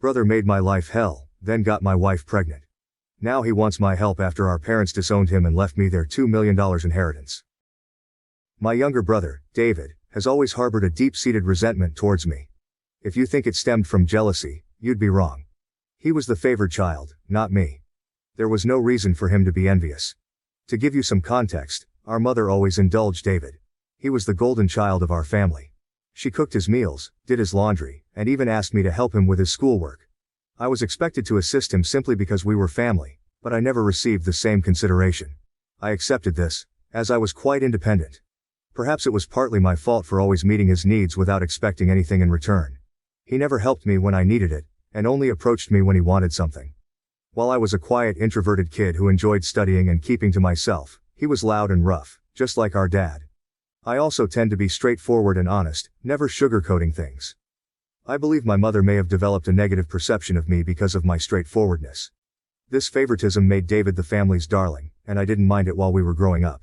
Brother made my life hell, then got my wife pregnant. Now he wants my help after our parents disowned him and left me their $2 million inheritance. My younger brother, David, has always harbored a deep-seated resentment towards me. If you think it stemmed from jealousy, you'd be wrong. He was the favored child, not me. There was no reason for him to be envious. To give you some context, our mother always indulged David. He was the golden child of our family. She cooked his meals, did his laundry, and even asked me to help him with his schoolwork. I was expected to assist him simply because we were family, but I never received the same consideration. I accepted this, as I was quite independent. Perhaps it was partly my fault for always meeting his needs without expecting anything in return. He never helped me when I needed it, and only approached me when he wanted something. While I was a quiet, introverted kid who enjoyed studying and keeping to myself, he was loud and rough, just like our dad. I also tend to be straightforward and honest, never sugarcoating things. I believe my mother may have developed a negative perception of me because of my straightforwardness. This favoritism made David the family's darling, and I didn't mind it while we were growing up.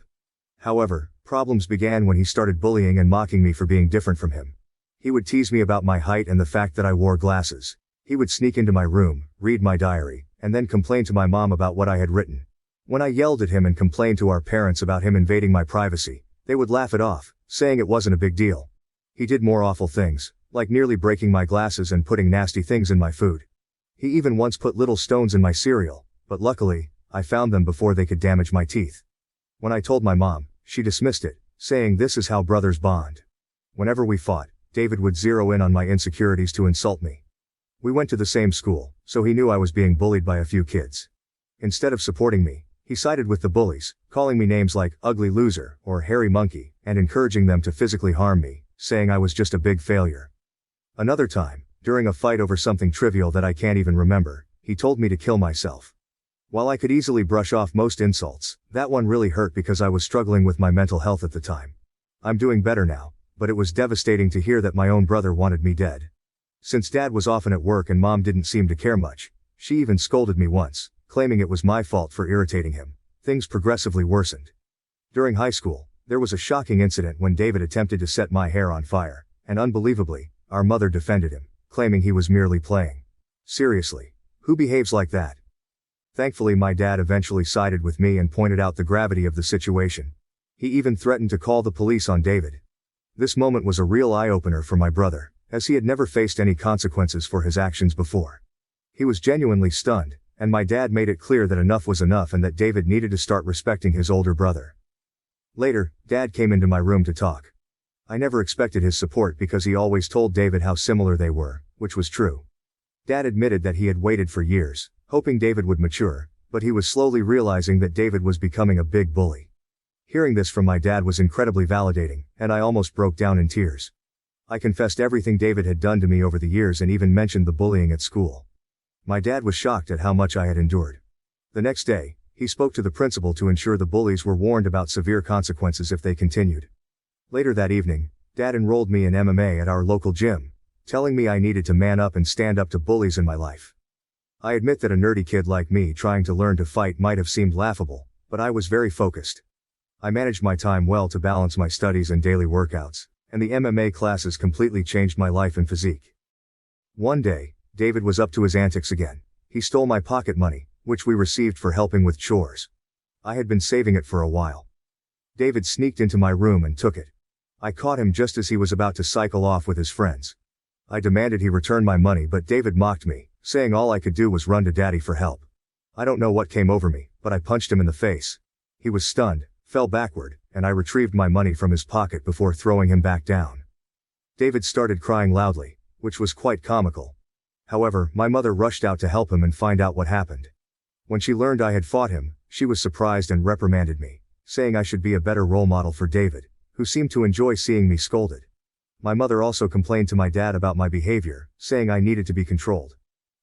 However, problems began when he started bullying and mocking me for being different from him. He would tease me about my height and the fact that I wore glasses. He would sneak into my room, read my diary, and then complain to my mom about what I had written. When I yelled at him and complained to our parents about him invading my privacy, they would laugh it off, saying it wasn't a big deal. He did more awful things, like nearly breaking my glasses and putting nasty things in my food. He even once put little stones in my cereal, but luckily, I found them before they could damage my teeth. When I told my mom, she dismissed it, saying this is how brothers bond. Whenever we fought, David would zero in on my insecurities to insult me. We went to the same school, so he knew I was being bullied by a few kids. Instead of supporting me, he sided with the bullies, calling me names like ugly loser or hairy monkey, and encouraging them to physically harm me, saying I was just a big failure. Another time, during a fight over something trivial that I can't even remember, he told me to kill myself. While I could easily brush off most insults, that one really hurt because I was struggling with my mental health at the time. I'm doing better now, but it was devastating to hear that my own brother wanted me dead. Since Dad was often at work and Mom didn't seem to care much, she even scolded me once, claiming it was my fault for irritating him. Things progressively worsened. During high school, there was a shocking incident when David attempted to set my hair on fire, and unbelievably, our mother defended him, claiming he was merely playing. Seriously, who behaves like that? Thankfully, my dad eventually sided with me and pointed out the gravity of the situation. He even threatened to call the police on David. This moment was a real eye-opener for my brother, as he had never faced any consequences for his actions before. He was genuinely stunned, and my dad made it clear that enough was enough and that David needed to start respecting his older brother. Later, Dad came into my room to talk. I never expected his support because he always told David how similar they were, which was true. Dad admitted that he had waited for years, hoping David would mature, but he was slowly realizing that David was becoming a big bully. Hearing this from my dad was incredibly validating, and I almost broke down in tears. I confessed everything David had done to me over the years and even mentioned the bullying at school. My dad was shocked at how much I had endured. The next day, he spoke to the principal to ensure the bullies were warned about severe consequences if they continued. Later that evening, Dad enrolled me in MMA at our local gym, telling me I needed to man up and stand up to bullies in my life. I admit that a nerdy kid like me trying to learn to fight might have seemed laughable, but I was very focused. I managed my time well to balance my studies and daily workouts, and the MMA classes completely changed my life and physique. One day, David was up to his antics again. He stole my pocket money, which we received for helping with chores. I had been saving it for a while. David sneaked into my room and took it. I caught him just as he was about to cycle off with his friends. I demanded he return my money, but David mocked me, saying all I could do was run to Daddy for help. I don't know what came over me, but I punched him in the face. He was stunned, fell backward, and I retrieved my money from his pocket before throwing him back down. David started crying loudly, which was quite comical. However, my mother rushed out to help him and find out what happened. When she learned I had fought him, she was surprised and reprimanded me, saying I should be a better role model for David, who seemed to enjoy seeing me scolded. My mother also complained to my dad about my behavior, saying I needed to be controlled.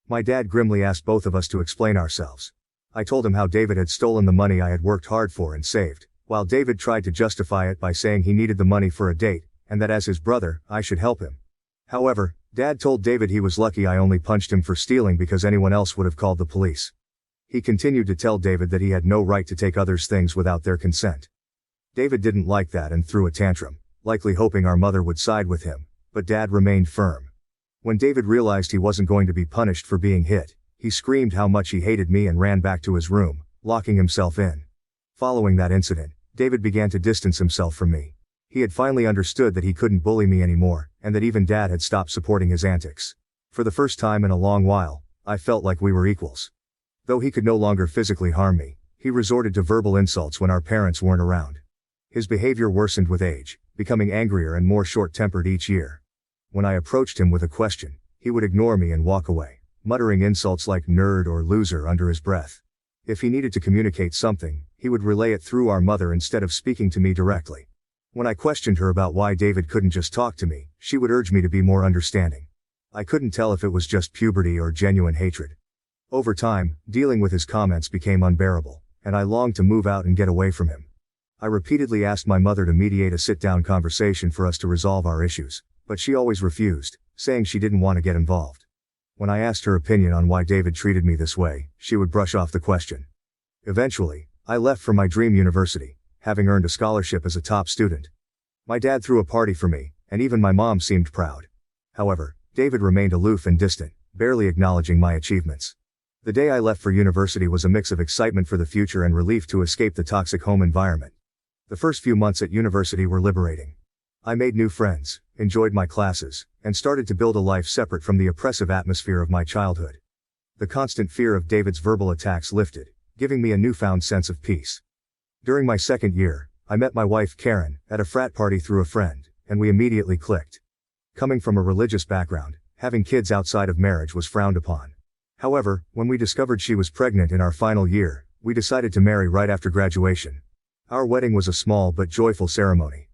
My dad grimly asked both of us to explain ourselves. I told him how David had stolen the money I had worked hard for and saved, while David tried to justify it by saying he needed the money for a date, and that as his brother, I should help him. However, Dad told David he was lucky I only punched him for stealing because anyone else would have called the police. He continued to tell David that he had no right to take others' things without their consent. David didn't like that and threw a tantrum, likely hoping our mother would side with him, but Dad remained firm. When David realized he wasn't going to be punished for being hit, he screamed how much he hated me and ran back to his room, locking himself in. Following that incident, David began to distance himself from me. He had finally understood that he couldn't bully me anymore, and that even Dad had stopped supporting his antics. For the first time in a long while, I felt like we were equals. Though he could no longer physically harm me, he resorted to verbal insults when our parents weren't around. His behavior worsened with age, becoming angrier and more short-tempered each year. When I approached him with a question, he would ignore me and walk away, muttering insults like nerd or loser under his breath. If he needed to communicate something, he would relay it through our mother instead of speaking to me directly. When I questioned her about why David couldn't just talk to me, she would urge me to be more understanding. I couldn't tell if it was just puberty or genuine hatred. Over time, dealing with his comments became unbearable, and I longed to move out and get away from him. I repeatedly asked my mother to mediate a sit-down conversation for us to resolve our issues, but she always refused, saying she didn't want to get involved. When I asked her opinion on why David treated me this way, she would brush off the question. Eventually, I left for my dream university, having earned a scholarship as a top student. My dad threw a party for me, and even my mom seemed proud. However, David remained aloof and distant, barely acknowledging my achievements. The day I left for university was a mix of excitement for the future and relief to escape the toxic home environment. The first few months at university were liberating. I made new friends, enjoyed my classes, and started to build a life separate from the oppressive atmosphere of my childhood. The constant fear of David's verbal attacks lifted, giving me a newfound sense of peace. During my second year, I met my wife Karen at a frat party through a friend, and we immediately clicked. Coming from a religious background, having kids outside of marriage was frowned upon. However, when we discovered she was pregnant in our final year, we decided to marry right after graduation. Our wedding was a small but joyful ceremony.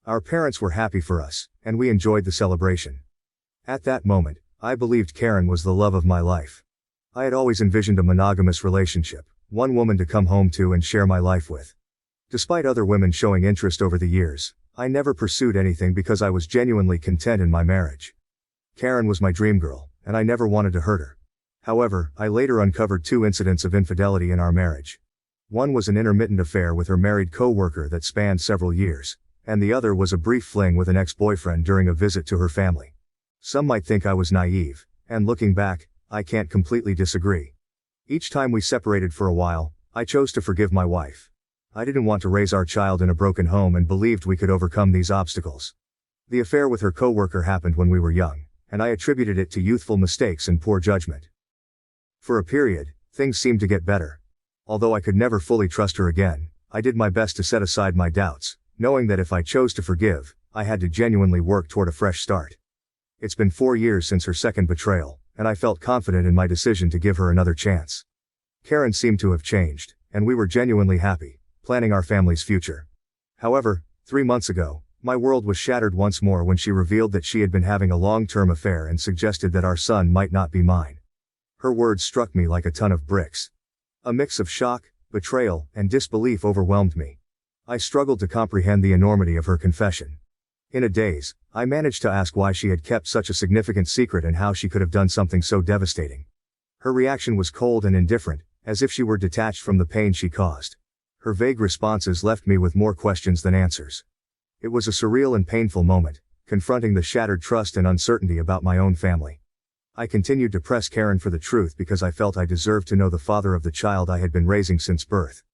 Our parents were happy for us, and we enjoyed the celebration. At that moment, I believed Karen was the love of my life. I had always envisioned a monogamous relationship, one woman to come home to and share my life with. Despite other women showing interest over the years, I never pursued anything because I was genuinely content in my marriage. Karen was my dream girl, and I never wanted to hurt her. However, I later uncovered two incidents of infidelity in our marriage. One was an intermittent affair with her married co-worker that spanned several years, and the other was a brief fling with an ex-boyfriend during a visit to her family. Some might think I was naive, and looking back, I can't completely disagree. Each time we separated for a while, I chose to forgive my wife. I didn't want to raise our child in a broken home and believed we could overcome these obstacles. The affair with her co-worker happened when we were young, and I attributed it to youthful mistakes and poor judgment. For a period, things seemed to get better. Although I could never fully trust her again, I did my best to set aside my doubts, knowing that if I chose to forgive, I had to genuinely work toward a fresh start. It's been 4 years since her second betrayal, and I felt confident in my decision to give her another chance. Karen seemed to have changed, and we were genuinely happy, planning our family's future. However, 3 months ago, my world was shattered once more when she revealed that she had been having a long-term affair and suggested that our son might not be mine. Her words struck me like a ton of bricks. A mix of shock, betrayal, and disbelief overwhelmed me. I struggled to comprehend the enormity of her confession. In a daze, I managed to ask why she had kept such a significant secret and how she could have done something so devastating. Her reaction was cold and indifferent, as if she were detached from the pain she caused. Her vague responses left me with more questions than answers. It was a surreal and painful moment, confronting the shattered trust and uncertainty about my own family. I continued to press Karen for the truth because I felt I deserved to know the father of the child I had been raising since birth.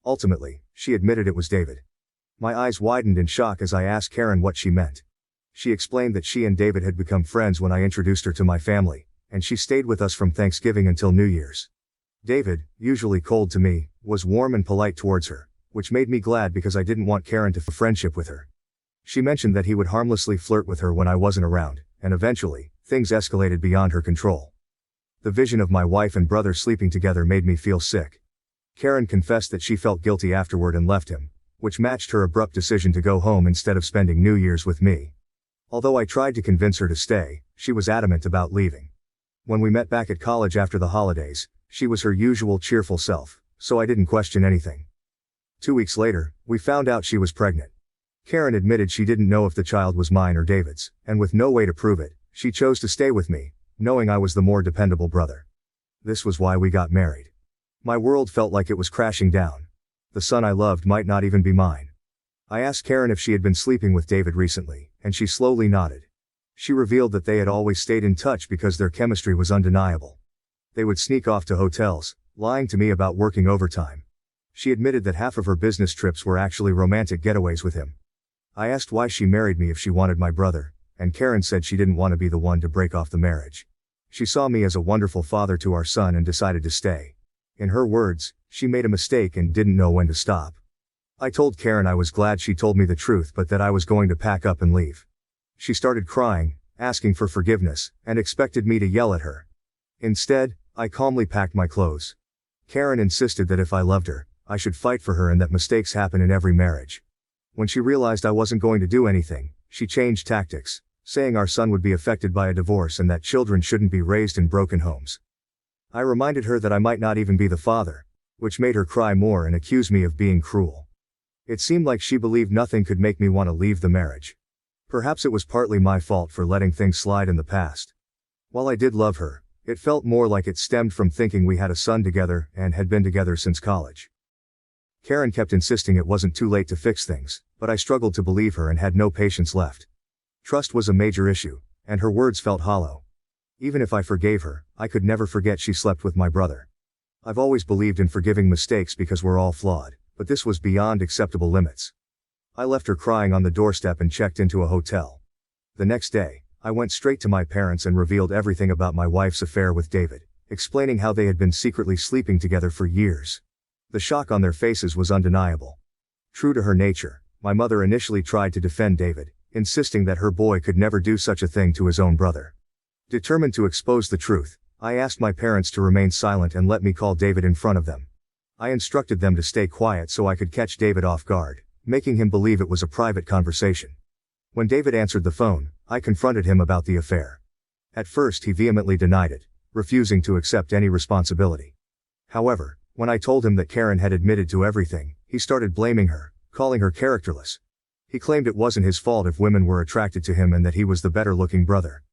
Ultimately, she admitted it was David. My eyes widened in shock as I asked Karen what she meant. She explained that she and David had become friends when I introduced her to my family, and she stayed with us from Thanksgiving until New Year's. David, usually cold to me, was warm and polite towards her, which made me glad because I didn't want Karen to friendship with her. She mentioned that he would harmlessly flirt with her when I wasn't around, and eventually, things escalated beyond her control. The vision of my wife and brother sleeping together made me feel sick. Karen confessed that she felt guilty afterward and left him, which matched her abrupt decision to go home instead of spending New Year's with me. Although I tried to convince her to stay, she was adamant about leaving. When we met back at college after the holidays, she was her usual cheerful self, so I didn't question anything. 2 weeks later, we found out she was pregnant. Karen admitted she didn't know if the child was mine or David's, and with no way to prove it, she chose to stay with me, knowing I was the more dependable brother. This was why we got married. My world felt like it was crashing down. The son I loved might not even be mine. I asked Karen if she had been sleeping with David recently, and she slowly nodded. She revealed that they had always stayed in touch because their chemistry was undeniable. They would sneak off to hotels, lying to me about working overtime. She admitted that half of her business trips were actually romantic getaways with him. I asked why she married me if she wanted my brother, and Karen said she didn't want to be the one to break off the marriage. She saw me as a wonderful father to our son and decided to stay. In her words, she made a mistake and didn't know when to stop. I told Karen I was glad she told me the truth but that I was going to pack up and leave. She started crying, asking for forgiveness, and expected me to yell at her. Instead, I calmly packed my clothes. Karen insisted that if I loved her, I should fight for her and that mistakes happen in every marriage. When she realized I wasn't going to do anything, she changed tactics, saying our son would be affected by a divorce and that children shouldn't be raised in broken homes. I reminded her that I might not even be the father, which made her cry more and accuse me of being cruel. It seemed like she believed nothing could make me want to leave the marriage. Perhaps it was partly my fault for letting things slide in the past. While I did love her, it felt more like it stemmed from thinking we had a son together and had been together since college. Karen kept insisting it wasn't too late to fix things, but I struggled to believe her and had no patience left. Trust was a major issue, and her words felt hollow. Even if I forgave her, I could never forget she slept with my brother. I've always believed in forgiving mistakes because we're all flawed, but this was beyond acceptable limits. I left her crying on the doorstep and checked into a hotel. The next day, I went straight to my parents and revealed everything about my wife's affair with David, explaining how they had been secretly sleeping together for years. The shock on their faces was undeniable. True to her nature, my mother initially tried to defend David, insisting that her boy could never do such a thing to his own brother. Determined to expose the truth, I asked my parents to remain silent and let me call David in front of them. I instructed them to stay quiet so I could catch David off guard, making him believe it was a private conversation. When David answered the phone, I confronted him about the affair. At first he vehemently denied it, refusing to accept any responsibility. However, when I told him that Karen had admitted to everything, he started blaming her, calling her characterless. He claimed it wasn't his fault if women were attracted to him and that he was the better-looking brother.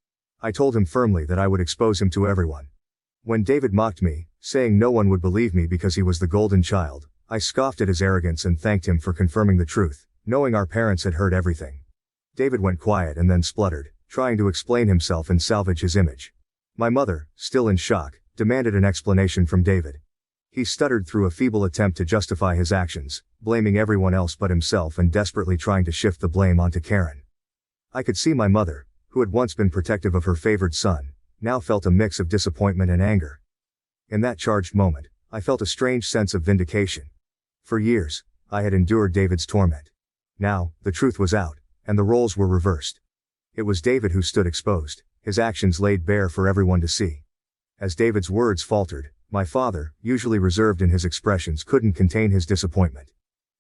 I told him firmly that I would expose him to everyone. When David mocked me, saying no one would believe me because he was the golden child, I scoffed at his arrogance and thanked him for confirming the truth, knowing our parents had heard everything. David went quiet and then spluttered, trying to explain himself and salvage his image. My mother, still in shock, demanded an explanation from David. He stuttered through a feeble attempt to justify his actions, blaming everyone else but himself and desperately trying to shift the blame onto Karen. I could see my mother, who had once been protective of her favored son, now felt a mix of disappointment and anger. In that charged moment, I felt a strange sense of vindication. For years, I had endured David's torment. Now, the truth was out, and the roles were reversed. It was David who stood exposed, his actions laid bare for everyone to see. As David's words faltered, my father, usually reserved in his expressions, couldn't contain his disappointment.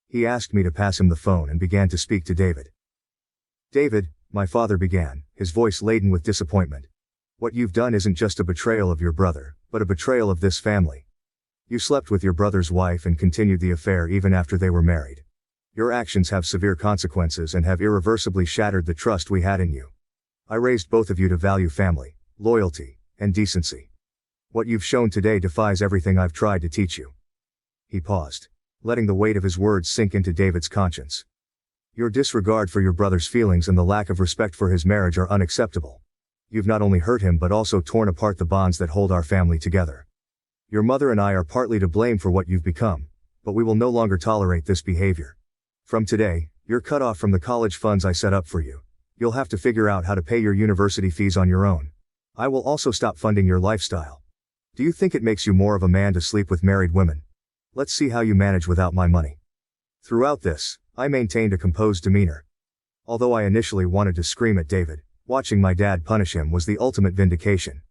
He asked me to pass him the phone and began to speak to David. "David," my father began, his voice laden with disappointment. "What you've done isn't just a betrayal of your brother, but a betrayal of this family. You slept with your brother's wife and continued the affair even after they were married. Your actions have severe consequences and have irreversibly shattered the trust we had in you. I raised both of you to value family, loyalty, and decency. What you've shown today defies everything I've tried to teach you." He paused, letting the weight of his words sink into David's conscience. "Your disregard for your brother's feelings and the lack of respect for his marriage are unacceptable. You've not only hurt him but also torn apart the bonds that hold our family together. Your mother and I are partly to blame for what you've become, but we will no longer tolerate this behavior. From today, you're cut off from the college funds I set up for you. You'll have to figure out how to pay your university fees on your own. I will also stop funding your lifestyle. Do you think it makes you more of a man to sleep with married women? Let's see how you manage without my money." Throughout this, I maintained a composed demeanor. Although I initially wanted to scream at David, watching my dad punish him was the ultimate vindication.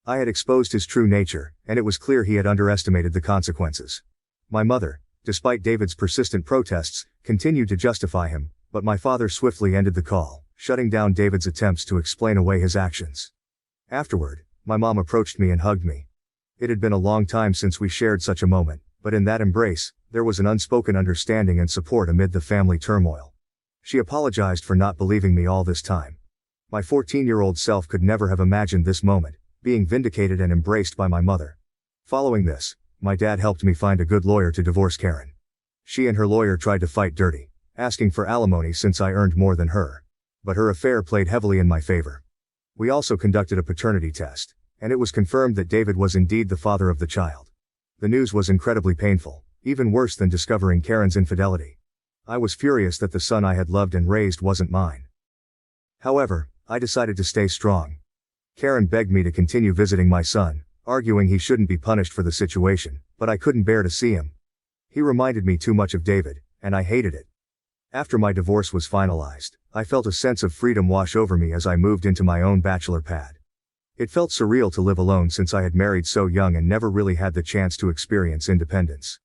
I had exposed his true nature, and it was clear he had underestimated the consequences. My mother, despite David's persistent protests, continued to justify him, but my father swiftly ended the call, shutting down David's attempts to explain away his actions. Afterward, my mom approached me and hugged me. It had been a long time since we shared such a moment, but in that embrace, there was an unspoken understanding and support amid the family turmoil. She apologized for not believing me all this time. My 14-year-old self could never have imagined this moment, being vindicated and embraced by my mother. Following this, my dad helped me find a good lawyer to divorce Karen. She and her lawyer tried to fight dirty, asking for alimony since I earned more than her. But her affair played heavily in my favor. We also conducted a paternity test, and it was confirmed that David was indeed the father of the child. The news was incredibly painful, even worse than discovering Karen's infidelity. I was furious that the son I had loved and raised wasn't mine. However, I decided to stay strong. Karen begged me to continue visiting my son, arguing he shouldn't be punished for the situation, but I couldn't bear to see him. He reminded me too much of David, and I hated it. After my divorce was finalized, I felt a sense of freedom wash over me as I moved into my own bachelor pad. It felt surreal to live alone since I had married so young and never really had the chance to experience independence.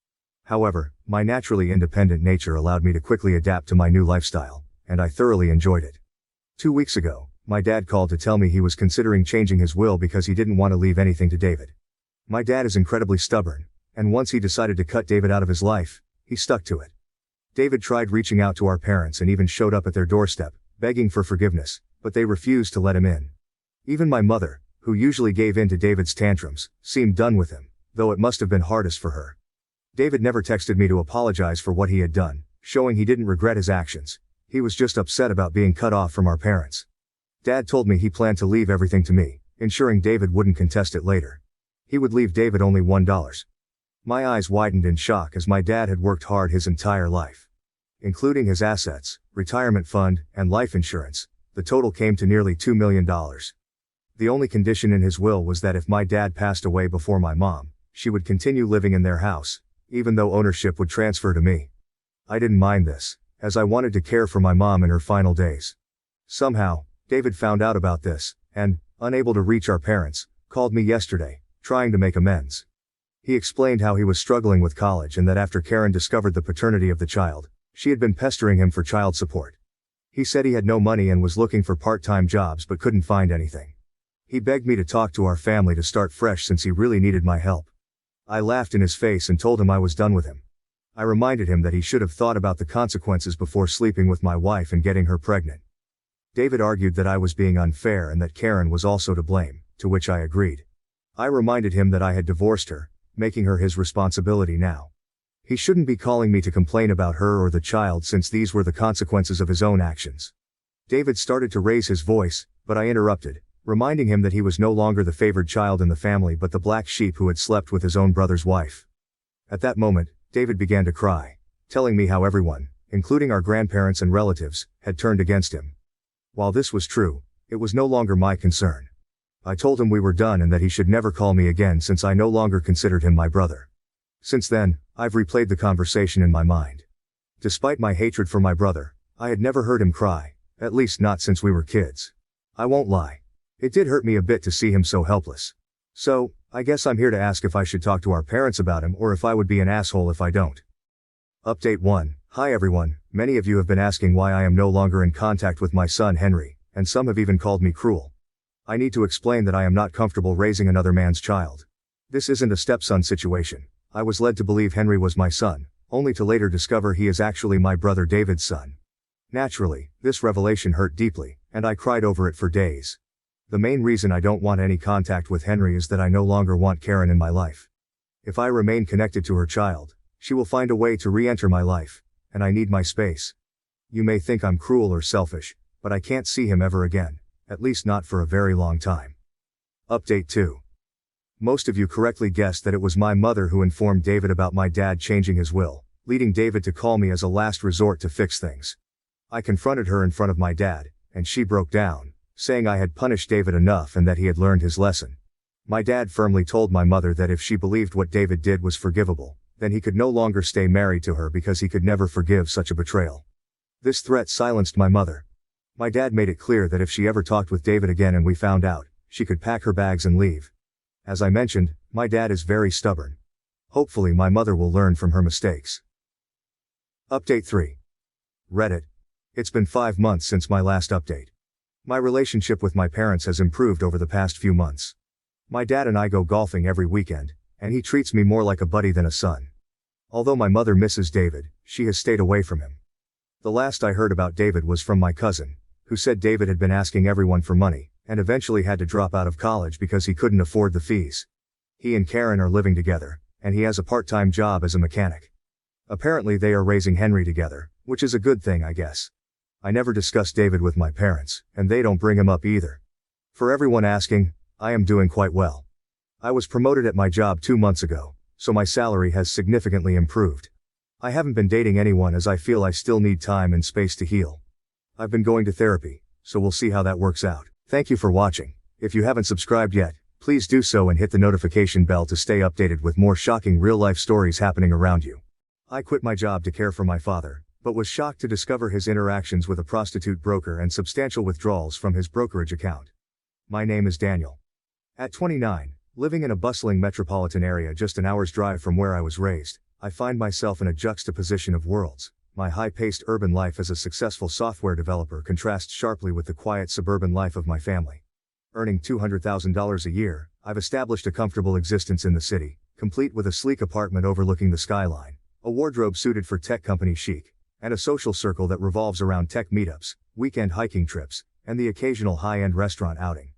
However, my naturally independent nature allowed me to quickly adapt to my new lifestyle, and I thoroughly enjoyed it. 2 weeks ago, my dad called to tell me he was considering changing his will because he didn't want to leave anything to David. My dad is incredibly stubborn, and once he decided to cut David out of his life, he stuck to it. David tried reaching out to our parents and even showed up at their doorstep, begging for forgiveness, but they refused to let him in. Even my mother, who usually gave in to David's tantrums, seemed done with him, though it must have been hardest for her. David never texted me to apologize for what he had done, showing he didn't regret his actions. He was just upset about being cut off from our parents. Dad told me he planned to leave everything to me, ensuring David wouldn't contest it later. He would leave David only $1. My eyes widened in shock as my dad had worked hard his entire life. Including his assets, retirement fund, and life insurance, the total came to nearly $2 million. The only condition in his will was that if my dad passed away before my mom, she would continue living in their house, even though ownership would transfer to me. I didn't mind this, as I wanted to care for my mom in her final days. Somehow, David found out about this, and, unable to reach our parents, called me yesterday, trying to make amends. He explained how he was struggling with college and that after Karen discovered the paternity of the child, she had been pestering him for child support. He said he had no money and was looking for part-time jobs but couldn't find anything. He begged me to talk to our family to start fresh since he really needed my help. I laughed in his face and told him I was done with him. I reminded him that he should have thought about the consequences before sleeping with my wife and getting her pregnant. David argued that I was being unfair and that Karen was also to blame, to which I agreed. I reminded him that I had divorced her, making her his responsibility now. He shouldn't be calling me to complain about her or the child since these were the consequences of his own actions. David started to raise his voice, but I interrupted, reminding him that he was no longer the favored child in the family but the black sheep who had slept with his own brother's wife. At that moment, David began to cry, telling me how everyone, including our grandparents and relatives, had turned against him. While this was true, it was no longer my concern. I told him we were done and that he should never call me again since I no longer considered him my brother. Since then, I've replayed the conversation in my mind. Despite my hatred for my brother, I had never heard him cry, at least not since we were kids. I won't lie. It did hurt me a bit to see him so helpless. So, I guess I'm here to ask if I should talk to our parents about him or if I would be an asshole if I don't. Update 1. Hi everyone, many of you have been asking why I am no longer in contact with my son Henry, and some have even called me cruel. I need to explain that I am not comfortable raising another man's child. This isn't a stepson situation. I was led to believe Henry was my son, only to later discover he is actually my brother David's son. Naturally, this revelation hurt deeply, and I cried over it for days. The main reason I don't want any contact with Henry is that I no longer want Karen in my life. If I remain connected to her child, she will find a way to re-enter my life, and I need my space. You may think I'm cruel or selfish, but I can't see him ever again, at least not for a very long time. Update 2. Most of you correctly guessed that it was my mother who informed David about my dad changing his will, leading David to call me as a last resort to fix things. I confronted her in front of my dad, and she broke down, saying I had punished David enough and that he had learned his lesson. My dad firmly told my mother that if she believed what David did was forgivable, then he could no longer stay married to her because he could never forgive such a betrayal. This threat silenced my mother. My dad made it clear that if she ever talked with David again and we found out, she could pack her bags and leave. As I mentioned, my dad is very stubborn. Hopefully my mother will learn from her mistakes. Update 3. Reddit. It's been 5 months since my last update. My relationship with my parents has improved over the past few months. My dad and I go golfing every weekend, and he treats me more like a buddy than a son. Although my mother misses David, she has stayed away from him. The last I heard about David was from my cousin, who said David had been asking everyone for money, and eventually had to drop out of college because he couldn't afford the fees. He and Karen are living together, and he has a part-time job as a mechanic. Apparently they are raising Henry together, which is a good thing I guess. I never discuss David with my parents, and they don't bring him up either. For everyone asking, I am doing quite well. I was promoted at my job 2 months ago, so my salary has significantly improved. I haven't been dating anyone as I feel I still need time and space to heal. I've been going to therapy, so we'll see how that works out. Thank you for watching. If you haven't subscribed yet, please do so and hit the notification bell to stay updated with more shocking real-life stories happening around you. I quit my job to care for my father, but was shocked to discover his interactions with a prostitute broker and substantial withdrawals from his brokerage account. My name is Daniel. At 29, living in a bustling metropolitan area just an hour's drive from where I was raised, I find myself in a juxtaposition of worlds. My high-paced urban life as a successful software developer contrasts sharply with the quiet suburban life of my family. Earning $200,000 a year, I've established a comfortable existence in the city, complete with a sleek apartment overlooking the skyline, a wardrobe suited for tech company chic, and a social circle that revolves around tech meetups, weekend hiking trips, and the occasional high-end restaurant outing.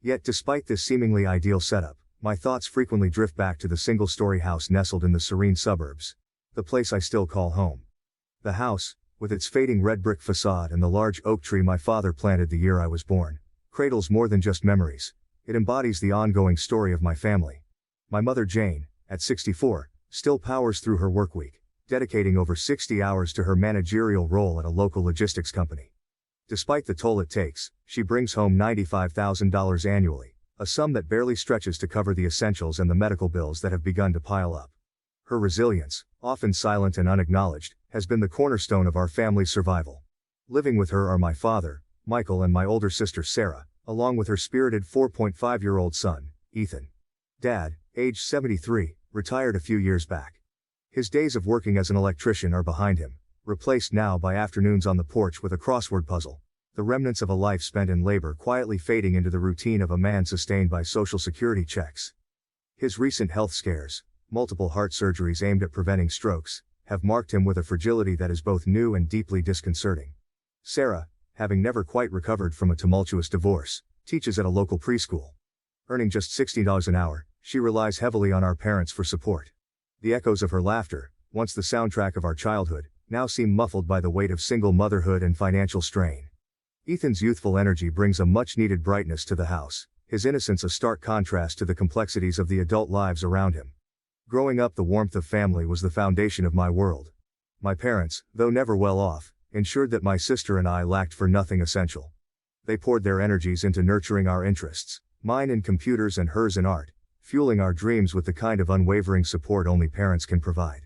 Yet despite this seemingly ideal setup, my thoughts frequently drift back to the single-story house nestled in the serene suburbs, the place I still call home. The house, with its fading red brick facade and the large oak tree my father planted the year I was born, cradles more than just memories. It embodies the ongoing story of my family. My mother Jane, at 64, still powers through her work week, dedicating over 60 hours to her managerial role at a local logistics company. Despite the toll it takes, she brings home $95,000 annually, a sum that barely stretches to cover the essentials and the medical bills that have begun to pile up. Her resilience, often silent and unacknowledged, has been the cornerstone of our family's survival. Living with her are my father, Michael, and my older sister Sarah, along with her spirited 4.5-year-old son, Ethan. Dad, age 73, retired a few years back. His days of working as an electrician are behind him, replaced now by afternoons on the porch with a crossword puzzle, the remnants of a life spent in labor quietly fading into the routine of a man sustained by Social Security checks. His recent health scares, multiple heart surgeries aimed at preventing strokes, have marked him with a fragility that is both new and deeply disconcerting. Sarah, having never quite recovered from a tumultuous divorce, teaches at a local preschool. Earning just $60 an hour, she relies heavily on our parents for support. The echoes of her laughter, once the soundtrack of our childhood, now seem muffled by the weight of single motherhood and financial strain. Ethan's youthful energy brings a much-needed brightness to the house, his innocence a stark contrast to the complexities of the adult lives around him. Growing up, the warmth of family was the foundation of my world. My parents, though never well off, ensured that my sister and I lacked for nothing essential. They poured their energies into nurturing our interests, mine in computers and hers in art, fueling our dreams with the kind of unwavering support only parents can provide.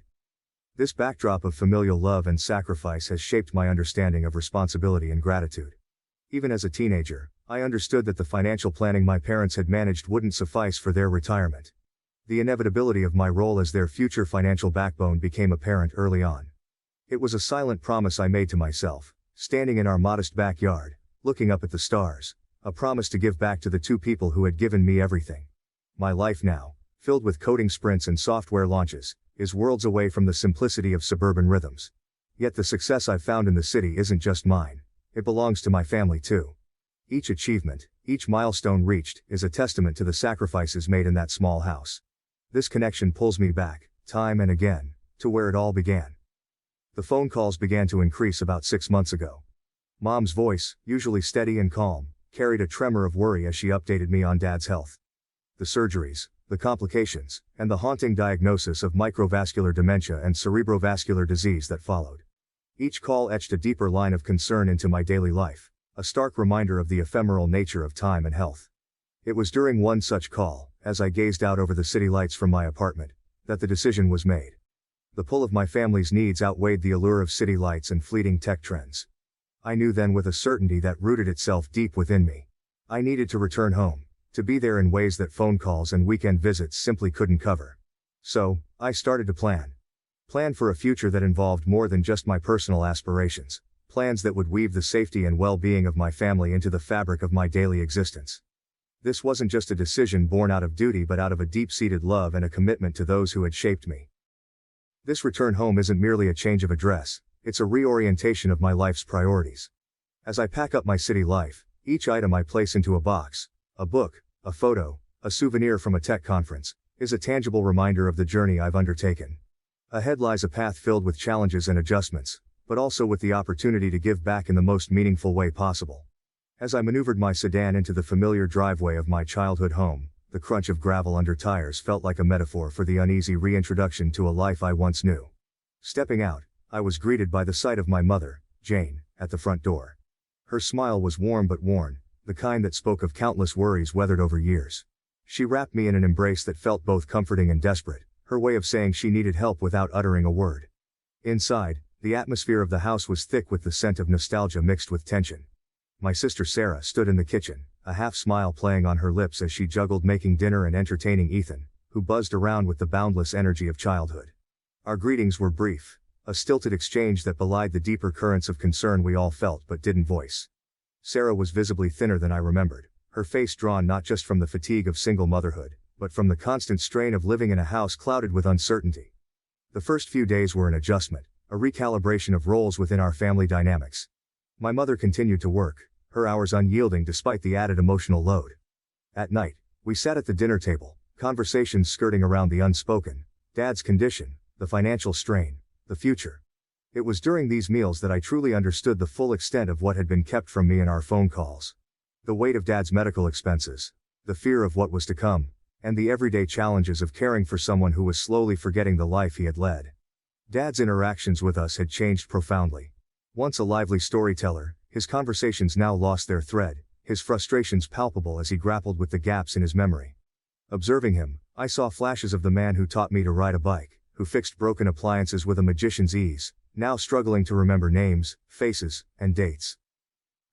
This backdrop of familial love and sacrifice has shaped my understanding of responsibility and gratitude. Even as a teenager, I understood that the financial planning my parents had managed wouldn't suffice for their retirement. The inevitability of my role as their future financial backbone became apparent early on. It was a silent promise I made to myself, standing in our modest backyard, looking up at the stars, a promise to give back to the two people who had given me everything. My life now, filled with coding sprints and software launches, is worlds away from the simplicity of suburban rhythms. Yet the success I've found in the city isn't just mine, it belongs to my family too. Each achievement, each milestone reached, is a testament to the sacrifices made in that small house. This connection pulls me back, time and again, to where it all began. The phone calls began to increase about 6 months ago. Mom's voice, usually steady and calm, carried a tremor of worry as she updated me on Dad's health. The surgeries, the complications, and the haunting diagnosis of microvascular dementia and cerebrovascular disease that followed. Each call etched a deeper line of concern into my daily life, a stark reminder of the ephemeral nature of time and health. It was during one such call, as I gazed out over the city lights from my apartment, that the decision was made. The pull of my family's needs outweighed the allure of city lights and fleeting tech trends. I knew then with a certainty that rooted itself deep within me. I needed to return home, to be there in ways that phone calls and weekend visits simply couldn't cover. So, I started to plan. Plan for a future that involved more than just my personal aspirations, plans that would weave the safety and well-being of my family into the fabric of my daily existence. This wasn't just a decision born out of duty but out of a deep-seated love and a commitment to those who had shaped me. This return home isn't merely a change of address, it's a reorientation of my life's priorities. As I pack up my city life, each item I place into a box, a book, a photo, a souvenir from a tech conference, is a tangible reminder of the journey I've undertaken. Ahead lies a path filled with challenges and adjustments, but also with the opportunity to give back in the most meaningful way possible. As I maneuvered my sedan into the familiar driveway of my childhood home, the crunch of gravel under tires felt like a metaphor for the uneasy reintroduction to a life I once knew. Stepping out, I was greeted by the sight of my mother, Jane, at the front door. Her smile was warm but worn, the kind that spoke of countless worries weathered over years. She wrapped me in an embrace that felt both comforting and desperate, her way of saying she needed help without uttering a word. Inside, the atmosphere of the house was thick with the scent of nostalgia mixed with tension. My sister Sarah stood in the kitchen, a half-smile playing on her lips as she juggled making dinner and entertaining Ethan, who buzzed around with the boundless energy of childhood. Our greetings were brief, a stilted exchange that belied the deeper currents of concern we all felt but didn't voice. Sarah was visibly thinner than I remembered, her face drawn not just from the fatigue of single motherhood, but from the constant strain of living in a house clouded with uncertainty. The first few days were an adjustment, a recalibration of roles within our family dynamics. My mother continued to work, her hours unyielding despite the added emotional load. At night, we sat at the dinner table, conversations skirting around the unspoken, Dad's condition, the financial strain, the future. It was during these meals that I truly understood the full extent of what had been kept from me in our phone calls. The weight of Dad's medical expenses, the fear of what was to come, and the everyday challenges of caring for someone who was slowly forgetting the life he had led. Dad's interactions with us had changed profoundly. Once a lively storyteller, his conversations now lost their thread, his frustrations palpable as he grappled with the gaps in his memory. Observing him, I saw flashes of the man who taught me to ride a bike, who fixed broken appliances with a magician's ease, now struggling to remember names, faces, and dates.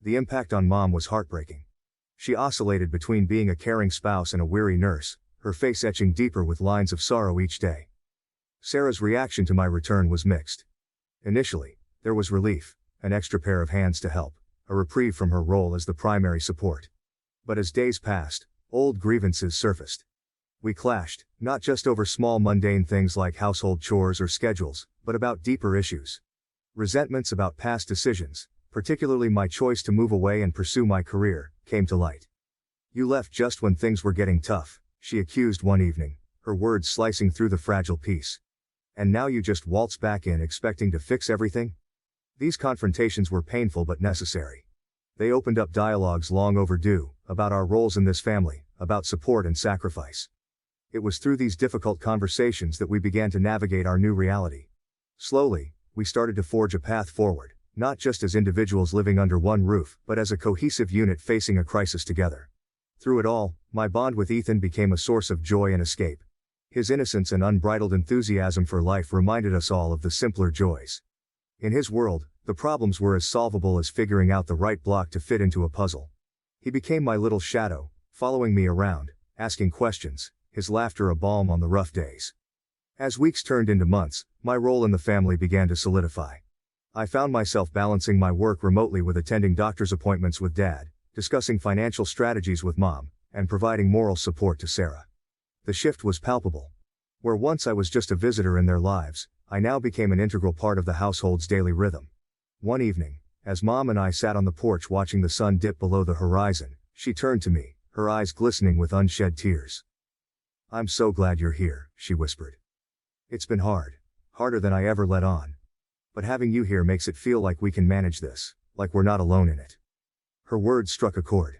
The impact on Mom was heartbreaking. She oscillated between being a caring spouse and a weary nurse, her face etching deeper with lines of sorrow each day. Sarah's reaction to my return was mixed. Initially, there was relief, an extra pair of hands to help, a reprieve from her role as the primary support. But as days passed, old grievances surfaced. We clashed, not just over small mundane things like household chores or schedules, but about deeper issues. Resentments about past decisions, particularly my choice to move away and pursue my career, came to light. "You left just when things were getting tough," she accused one evening, her words slicing through the fragile peace. "And now you just waltz back in expecting to fix everything?" These confrontations were painful but necessary. They opened up dialogues long overdue, about our roles in this family, about support and sacrifice. It was through these difficult conversations that we began to navigate our new reality. Slowly, we started to forge a path forward, not just as individuals living under one roof, but as a cohesive unit facing a crisis together. Through it all, my bond with Ethan became a source of joy and escape. His innocence and unbridled enthusiasm for life reminded us all of the simpler joys. In his world, the problems were as solvable as figuring out the right block to fit into a puzzle. He became my little shadow, following me around, asking questions, his laughter a balm on the rough days. As weeks turned into months, my role in the family began to solidify. I found myself balancing my work remotely with attending doctor's appointments with Dad, discussing financial strategies with Mom, and providing moral support to Sarah. The shift was palpable. Where once I was just a visitor in their lives, I now became an integral part of the household's daily rhythm. One evening, as Mom and I sat on the porch watching the sun dip below the horizon, she turned to me, her eyes glistening with unshed tears. "I'm so glad you're here," she whispered. "It's been hard, harder than I ever let on. But having you here makes it feel like we can manage this, like we're not alone in it." Her words struck a chord.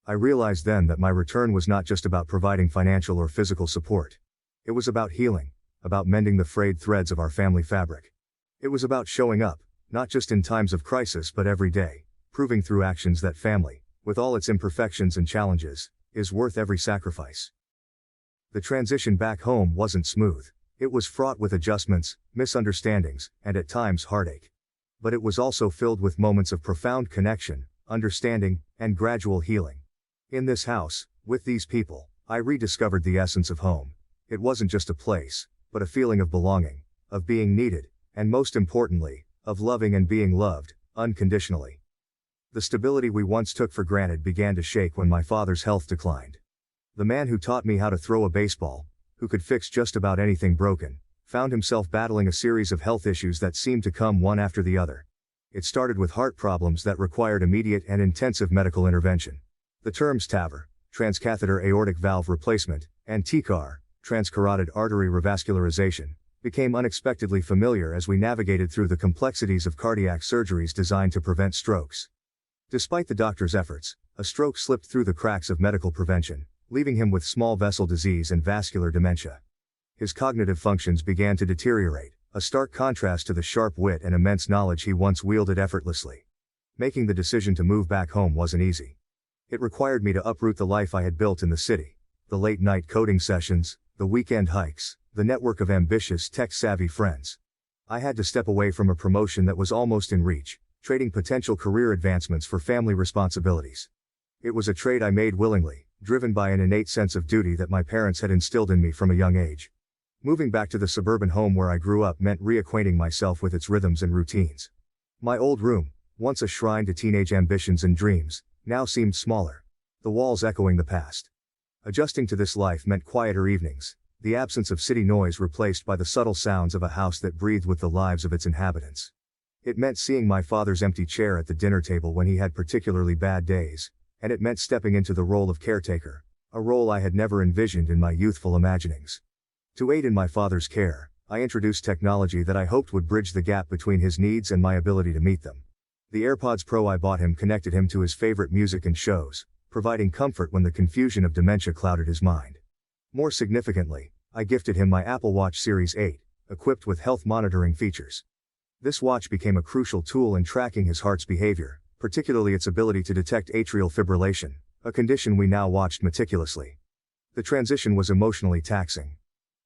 I realized then that my return was not just about providing financial or physical support. It was about healing, about mending the frayed threads of our family fabric. It was about showing up, not just in times of crisis but every day, proving through actions that family, with all its imperfections and challenges, is worth every sacrifice. The transition back home wasn't smooth. It was fraught with adjustments, misunderstandings, and at times heartache. But it was also filled with moments of profound connection, understanding, and gradual healing. In this house, with these people, I rediscovered the essence of home. It wasn't just a place, but a feeling of belonging, of being needed, and most importantly, of loving and being loved, unconditionally. The stability we once took for granted began to shake when my father's health declined. The man who taught me how to throw a baseball, who could fix just about anything broken, found himself battling a series of health issues that seemed to come one after the other. It started with heart problems that required immediate and intensive medical intervention. The terms TAVR, transcatheter aortic valve replacement, and TCAR, transcarotid artery revascularization, became unexpectedly familiar as we navigated through the complexities of cardiac surgeries designed to prevent strokes. Despite the doctor's efforts, a stroke slipped through the cracks of medical prevention, leaving him with small vessel disease and vascular dementia. His cognitive functions began to deteriorate, a stark contrast to the sharp wit and immense knowledge he once wielded effortlessly. Making the decision to move back home wasn't easy. It required me to uproot the life I had built in the city, the late-night coding sessions, the weekend hikes, the network of ambitious, tech-savvy friends. I had to step away from a promotion that was almost in reach, trading potential career advancements for family responsibilities. It was a trade I made willingly, driven by an innate sense of duty that my parents had instilled in me from a young age. Moving back to the suburban home where I grew up meant reacquainting myself with its rhythms and routines. My old room, once a shrine to teenage ambitions and dreams, now seemed smaller, the walls echoing the past. Adjusting to this life meant quieter evenings, the absence of city noise replaced by the subtle sounds of a house that breathed with the lives of its inhabitants. It meant seeing my father's empty chair at the dinner table when he had particularly bad days, and it meant stepping into the role of caretaker, a role I had never envisioned in my youthful imaginings. To aid in my father's care, I introduced technology that I hoped would bridge the gap between his needs and my ability to meet them. The AirPods Pro I bought him connected him to his favorite music and shows, providing comfort when the confusion of dementia clouded his mind. More significantly, I gifted him my Apple Watch Series 8, equipped with health monitoring features. This watch became a crucial tool in tracking his heart's behavior, particularly its ability to detect atrial fibrillation, a condition we now watched meticulously. The transition was emotionally taxing.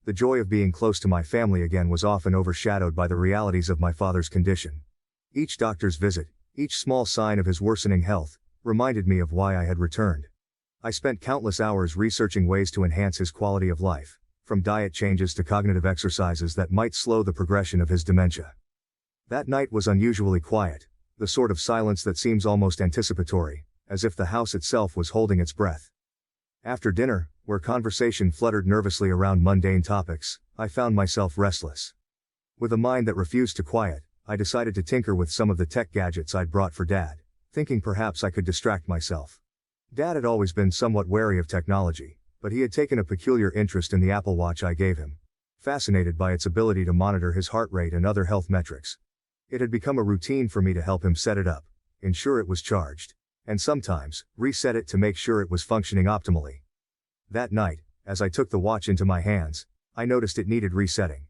The joy of being close to my family again was often overshadowed by the realities of my father's condition. Each doctor's visit, each small sign of his worsening health, reminded me of why I had returned. I spent countless hours researching ways to enhance his quality of life, from diet changes to cognitive exercises that might slow the progression of his dementia. That night was unusually quiet, the sort of silence that seems almost anticipatory, as if the house itself was holding its breath. After dinner, where conversation fluttered nervously around mundane topics, I found myself restless. With a mind that refused to quiet, I decided to tinker with some of the tech gadgets I'd brought for Dad, thinking perhaps I could distract myself. Dad had always been somewhat wary of technology, but he had taken a peculiar interest in the Apple Watch I gave him, fascinated by its ability to monitor his heart rate and other health metrics. It had become a routine for me to help him set it up, ensure it was charged, and sometimes, reset it to make sure it was functioning optimally. That night, as I took the watch into my hands, I noticed it needed resetting.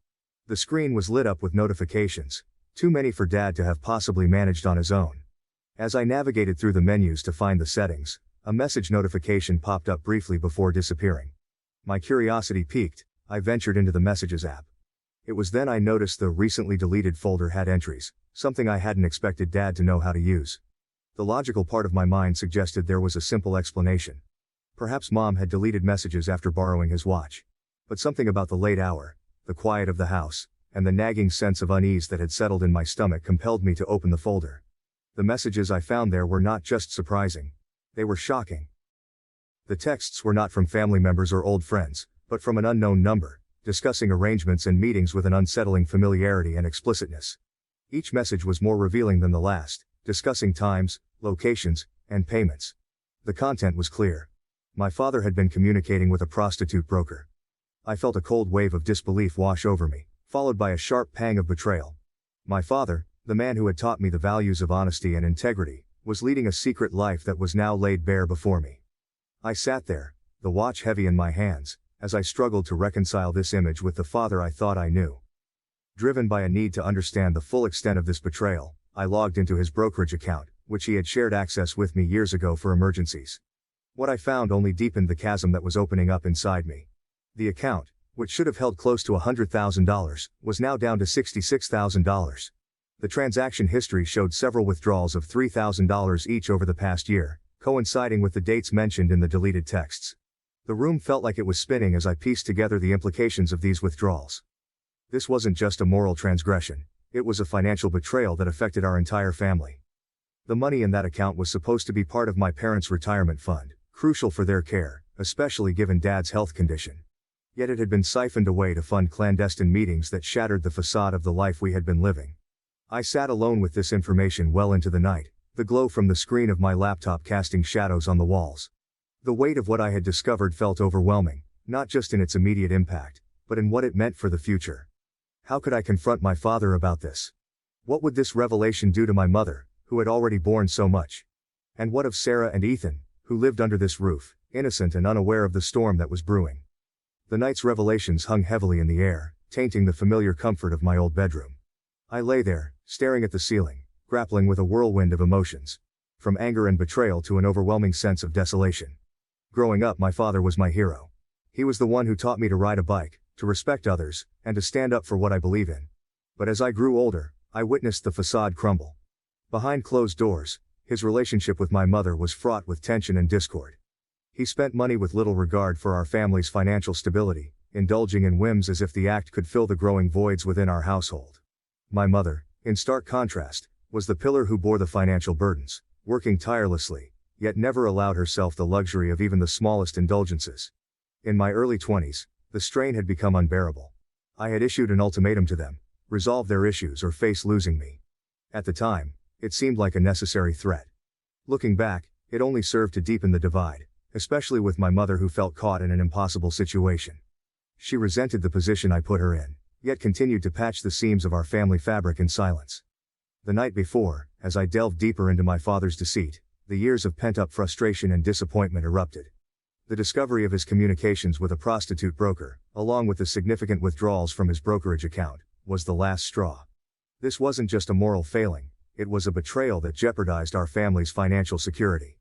The screen was lit up with notifications, too many for Dad to have possibly managed on his own. As I navigated through the menus to find the settings, a message notification popped up briefly before disappearing. My curiosity piqued, I ventured into the Messages app. It was then I noticed the recently deleted folder had entries, something I hadn't expected Dad to know how to use. The logical part of my mind suggested there was a simple explanation. Perhaps Mom had deleted messages after borrowing his watch. But something about the late hour, the quiet of the house, and the nagging sense of unease that had settled in my stomach compelled me to open the folder. The messages I found there were not just surprising. They were shocking. The texts were not from family members or old friends, but from an unknown number, discussing arrangements and meetings with an unsettling familiarity and explicitness. Each message was more revealing than the last, discussing times, locations, and payments. The content was clear. My father had been communicating with a prostitute broker. I felt a cold wave of disbelief wash over me, followed by a sharp pang of betrayal. My father, the man who had taught me the values of honesty and integrity, was leading a secret life that was now laid bare before me. I sat there, the watch heavy in my hands, as I struggled to reconcile this image with the father I thought I knew. Driven by a need to understand the full extent of this betrayal, I logged into his brokerage account, which he had shared access with me years ago for emergencies. What I found only deepened the chasm that was opening up inside me. The account, which should have held close to $100,000, was now down to $66,000. The transaction history showed several withdrawals of $3,000 each over the past year, coinciding with the dates mentioned in the deleted texts. The room felt like it was spinning as I pieced together the implications of these withdrawals. This wasn't just a moral transgression, it was a financial betrayal that affected our entire family. The money in that account was supposed to be part of my parents' retirement fund, crucial for their care, especially given Dad's health condition. Yet it had been siphoned away to fund clandestine meetings that shattered the facade of the life we had been living. I sat alone with this information well into the night, the glow from the screen of my laptop casting shadows on the walls. The weight of what I had discovered felt overwhelming, not just in its immediate impact, but in what it meant for the future. How could I confront my father about this? What would this revelation do to my mother, who had already borne so much? And what of Sarah and Ethan, who lived under this roof, innocent and unaware of the storm that was brewing? The night's revelations hung heavily in the air, tainting the familiar comfort of my old bedroom. I lay there, staring at the ceiling, grappling with a whirlwind of emotions. From anger and betrayal to an overwhelming sense of desolation. Growing up, my father was my hero. He was the one who taught me to ride a bike, to respect others, and to stand up for what I believe in. But as I grew older, I witnessed the facade crumble. Behind closed doors, his relationship with my mother was fraught with tension and discord. He spent money with little regard for our family's financial stability, indulging in whims as if the act could fill the growing voids within our household. My mother, in stark contrast, was the pillar who bore the financial burdens, working tirelessly, yet never allowed herself the luxury of even the smallest indulgences. In my early 20s, the strain had become unbearable. I had issued an ultimatum to them: resolve their issues or face losing me. At the time, it seemed like a necessary threat. Looking back, it only served to deepen the divide, especially with my mother, who felt caught in an impossible situation. She resented the position I put her in, yet continued to patch the seams of our family fabric in silence. The night before, as I delved deeper into my father's deceit, the years of pent-up frustration and disappointment erupted. The discovery of his communications with a prostitute broker, along with the significant withdrawals from his brokerage account, was the last straw. This wasn't just a moral failing, it was a betrayal that jeopardized our family's financial security.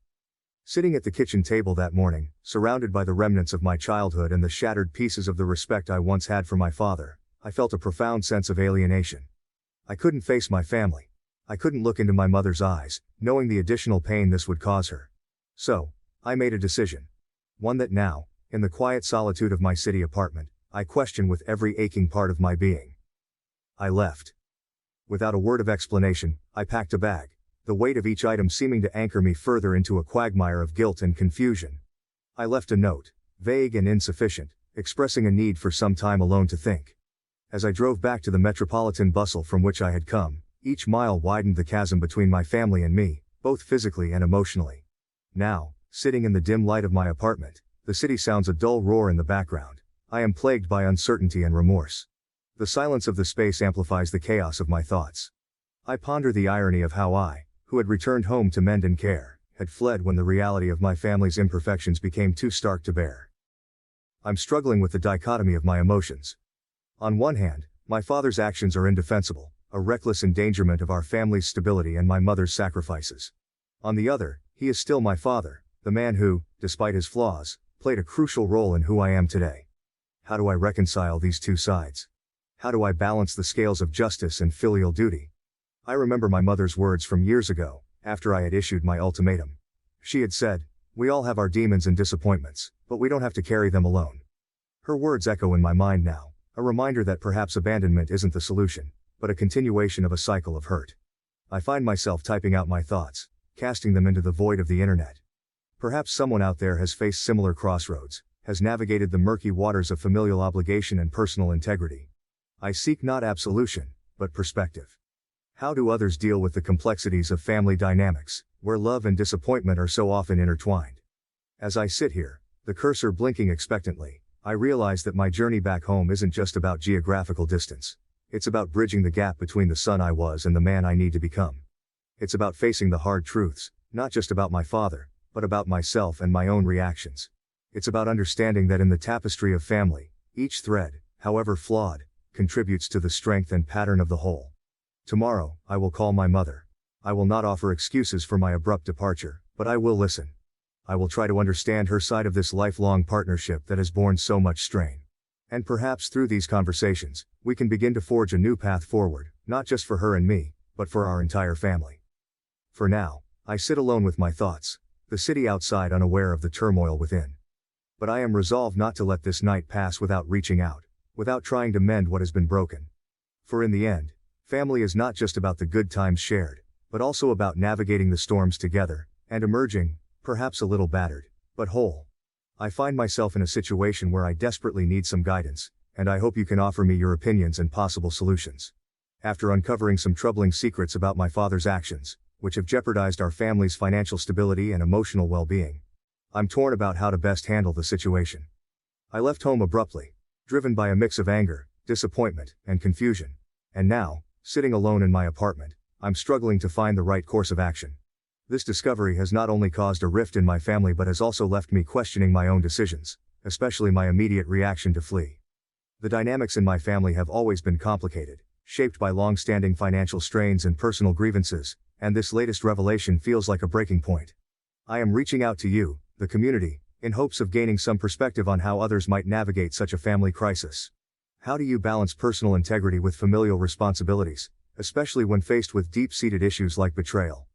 Sitting at the kitchen table that morning, surrounded by the remnants of my childhood and the shattered pieces of the respect I once had for my father, I felt a profound sense of alienation. I couldn't face my family. I couldn't look into my mother's eyes, knowing the additional pain this would cause her. So, I made a decision. One that now, in the quiet solitude of my city apartment, I question with every aching part of my being. I left. Without a word of explanation, I packed a bag, the weight of each item seeming to anchor me further into a quagmire of guilt and confusion. I left a note, vague and insufficient, expressing a need for some time alone to think. As I drove back to the metropolitan bustle from which I had come, each mile widened the chasm between my family and me, both physically and emotionally. Now, sitting in the dim light of my apartment, the city sounds a dull roar in the background. I am plagued by uncertainty and remorse. The silence of the space amplifies the chaos of my thoughts. I ponder the irony of how I, who had returned home to mend and care, had fled when the reality of my family's imperfections became too stark to bear. I'm struggling with the dichotomy of my emotions. On one hand, my father's actions are indefensible, a reckless endangerment of our family's stability and my mother's sacrifices. On the other, he is still my father, the man who, despite his flaws, played a crucial role in who I am today. How do I reconcile these two sides? How do I balance the scales of justice and filial duty? I remember my mother's words from years ago, after I had issued my ultimatum. She had said, "We all have our demons and disappointments, but we don't have to carry them alone." Her words echo in my mind now, a reminder that perhaps abandonment isn't the solution, but a continuation of a cycle of hurt. I find myself typing out my thoughts, casting them into the void of the internet. Perhaps someone out there has faced similar crossroads, has navigated the murky waters of familial obligation and personal integrity. I seek not absolution, but perspective. How do others deal with the complexities of family dynamics, where love and disappointment are so often intertwined? As I sit here, the cursor blinking expectantly, I realize that my journey back home isn't just about geographical distance. It's about bridging the gap between the son I was and the man I need to become. It's about facing the hard truths, not just about my father, but about myself and my own reactions. It's about understanding that in the tapestry of family, each thread, however flawed, contributes to the strength and pattern of the whole. Tomorrow, I will call my mother. I will not offer excuses for my abrupt departure, but I will listen. I will try to understand her side of this lifelong partnership that has borne so much strain. And perhaps through these conversations, we can begin to forge a new path forward, not just for her and me, but for our entire family. For now, I sit alone with my thoughts, the city outside unaware of the turmoil within. But I am resolved not to let this night pass without reaching out, without trying to mend what has been broken. For in the end, family is not just about the good times shared, but also about navigating the storms together, and emerging, perhaps a little battered, but whole. I find myself in a situation where I desperately need some guidance, and I hope you can offer me your opinions and possible solutions. After uncovering some troubling secrets about my father's actions, which have jeopardized our family's financial stability and emotional well-being, I'm torn about how to best handle the situation. I left home abruptly, driven by a mix of anger, disappointment, and confusion. And now, sitting alone in my apartment, I'm struggling to find the right course of action. This discovery has not only caused a rift in my family but has also left me questioning my own decisions, especially my immediate reaction to flee. The dynamics in my family have always been complicated, shaped by long-standing financial strains and personal grievances, and this latest revelation feels like a breaking point. I am reaching out to you, the community, in hopes of gaining some perspective on how others might navigate such a family crisis. How do you balance personal integrity with familial responsibilities, especially when faced with deep-seated issues like betrayal?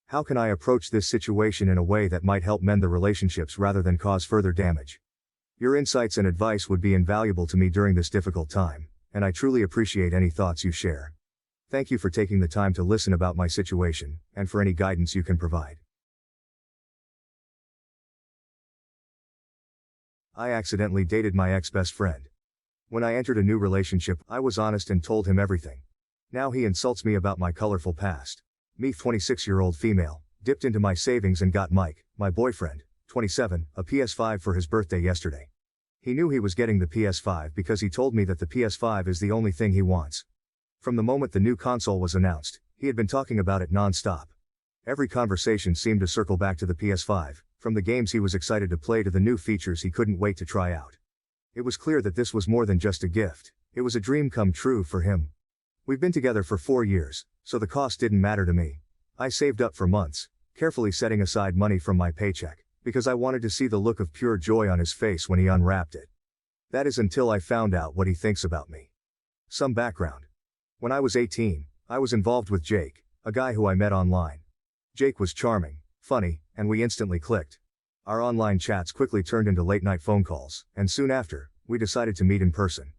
How can I approach this situation in a way that might help mend the relationships rather than cause further damage? Your insights and advice would be invaluable to me during this difficult time, and I truly appreciate any thoughts you share. Thank you for taking the time to listen about my situation, and for any guidance you can provide. I accidentally dated my ex-best friend. When I entered a new relationship, I was honest and told him everything. Now he insults me about my colorful past. Me, 26-year-old female, dipped into my savings and got Mike, my boyfriend, 27, a PS5 for his birthday yesterday. He knew he was getting the PS5 because he told me that the PS5 is the only thing he wants. From the moment the new console was announced, he had been talking about it non-stop. Every conversation seemed to circle back to the PS5, from the games he was excited to play to the new features he couldn't wait to try out. It was clear that this was more than just a gift, it was a dream come true for him. We've been together for 4 years, so the cost didn't matter to me. I saved up for months, carefully setting aside money from my paycheck, because I wanted to see the look of pure joy on his face when he unwrapped it. That is until I found out what he thinks about me. Some background. When I was 18, I was involved with Jake, a guy who I met online. Jake was charming, funny, and we instantly clicked. Our online chats quickly turned into late-night phone calls, and soon after, we decided to meet in person.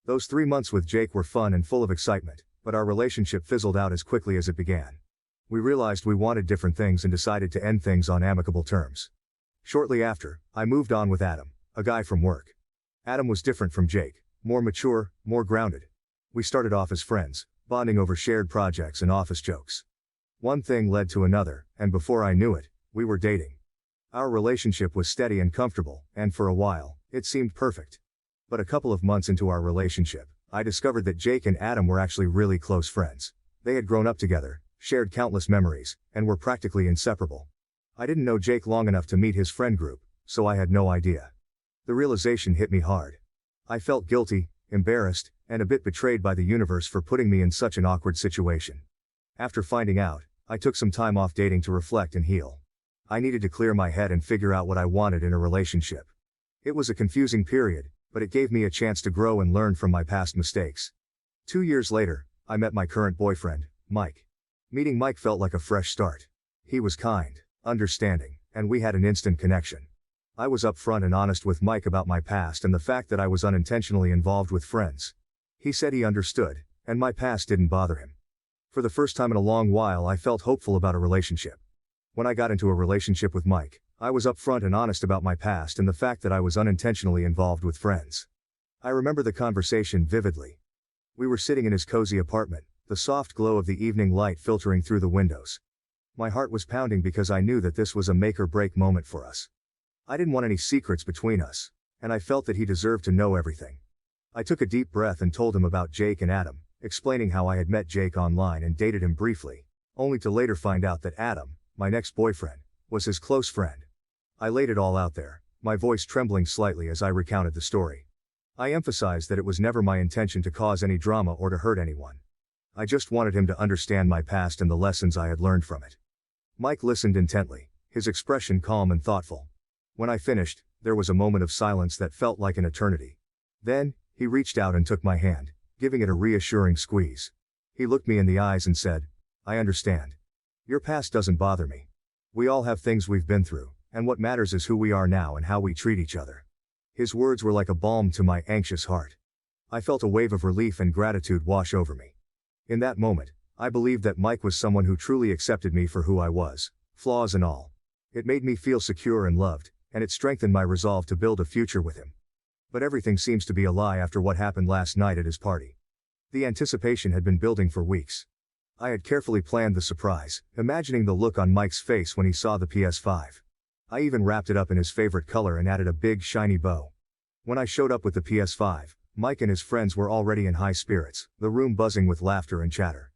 Those 3 months with Jake were fun and full of excitement, but our relationship fizzled out as quickly as it began. We realized we wanted different things and decided to end things on amicable terms. Shortly after, I moved on with Adam, a guy from work. Adam was different from Jake, more mature, more grounded. We started off as friends, bonding over shared projects and office jokes. One thing led to another, and before I knew it, we were dating. Our relationship was steady and comfortable, and for a while, it seemed perfect. But a couple of months into our relationship, I discovered that Jake and Adam were actually really close friends. They had grown up together, shared countless memories, and were practically inseparable. I didn't know Jake long enough to meet his friend group, so I had no idea. The realization hit me hard. I felt guilty, embarrassed, and a bit betrayed by the universe for putting me in such an awkward situation. After finding out, I took some time off dating to reflect and heal. I needed to clear my head and figure out what I wanted in a relationship. It was a confusing period, but it gave me a chance to grow and learn from my past mistakes. 2 years later, I met my current boyfriend, Mike. Meeting Mike felt like a fresh start. He was kind, understanding, and we had an instant connection. I was upfront and honest with Mike about my past and the fact that I was unintentionally involved with friends. He said he understood, and my past didn't bother him. For the first time in a long while, I felt hopeful about a relationship. When I got into a relationship with Mike, I was upfront and honest about my past and the fact that I was unintentionally involved with friends. I remember the conversation vividly. We were sitting in his cozy apartment, the soft glow of the evening light filtering through the windows. My heart was pounding because I knew that this was a make-or-break moment for us. I didn't want any secrets between us, and I felt that he deserved to know everything. I took a deep breath and told him about Jake and Adam, explaining how I had met Jake online and dated him briefly, only to later find out that Adam, my next boyfriend, was his close friend. I laid it all out there, my voice trembling slightly as I recounted the story. I emphasized that it was never my intention to cause any drama or to hurt anyone. I just wanted him to understand my past and the lessons I had learned from it. Mike listened intently, his expression calm and thoughtful. When I finished, there was a moment of silence that felt like an eternity. Then, he reached out and took my hand, giving it a reassuring squeeze. He looked me in the eyes and said, "I understand. Your past doesn't bother me. We all have things we've been through, and what matters is who we are now and how we treat each other." His words were like a balm to my anxious heart. I felt a wave of relief and gratitude wash over me. In that moment, I believed that Mike was someone who truly accepted me for who I was, flaws and all. It made me feel secure and loved, and it strengthened my resolve to build a future with him. But everything seems to be a lie after what happened last night at his party. The anticipation had been building for weeks. I had carefully planned the surprise, imagining the look on Mike's face when he saw the PS5. I even wrapped it up in his favorite color and added a big shiny bow. When I showed up with the PS5, Mike and his friends were already in high spirits, the room buzzing with laughter and chatter.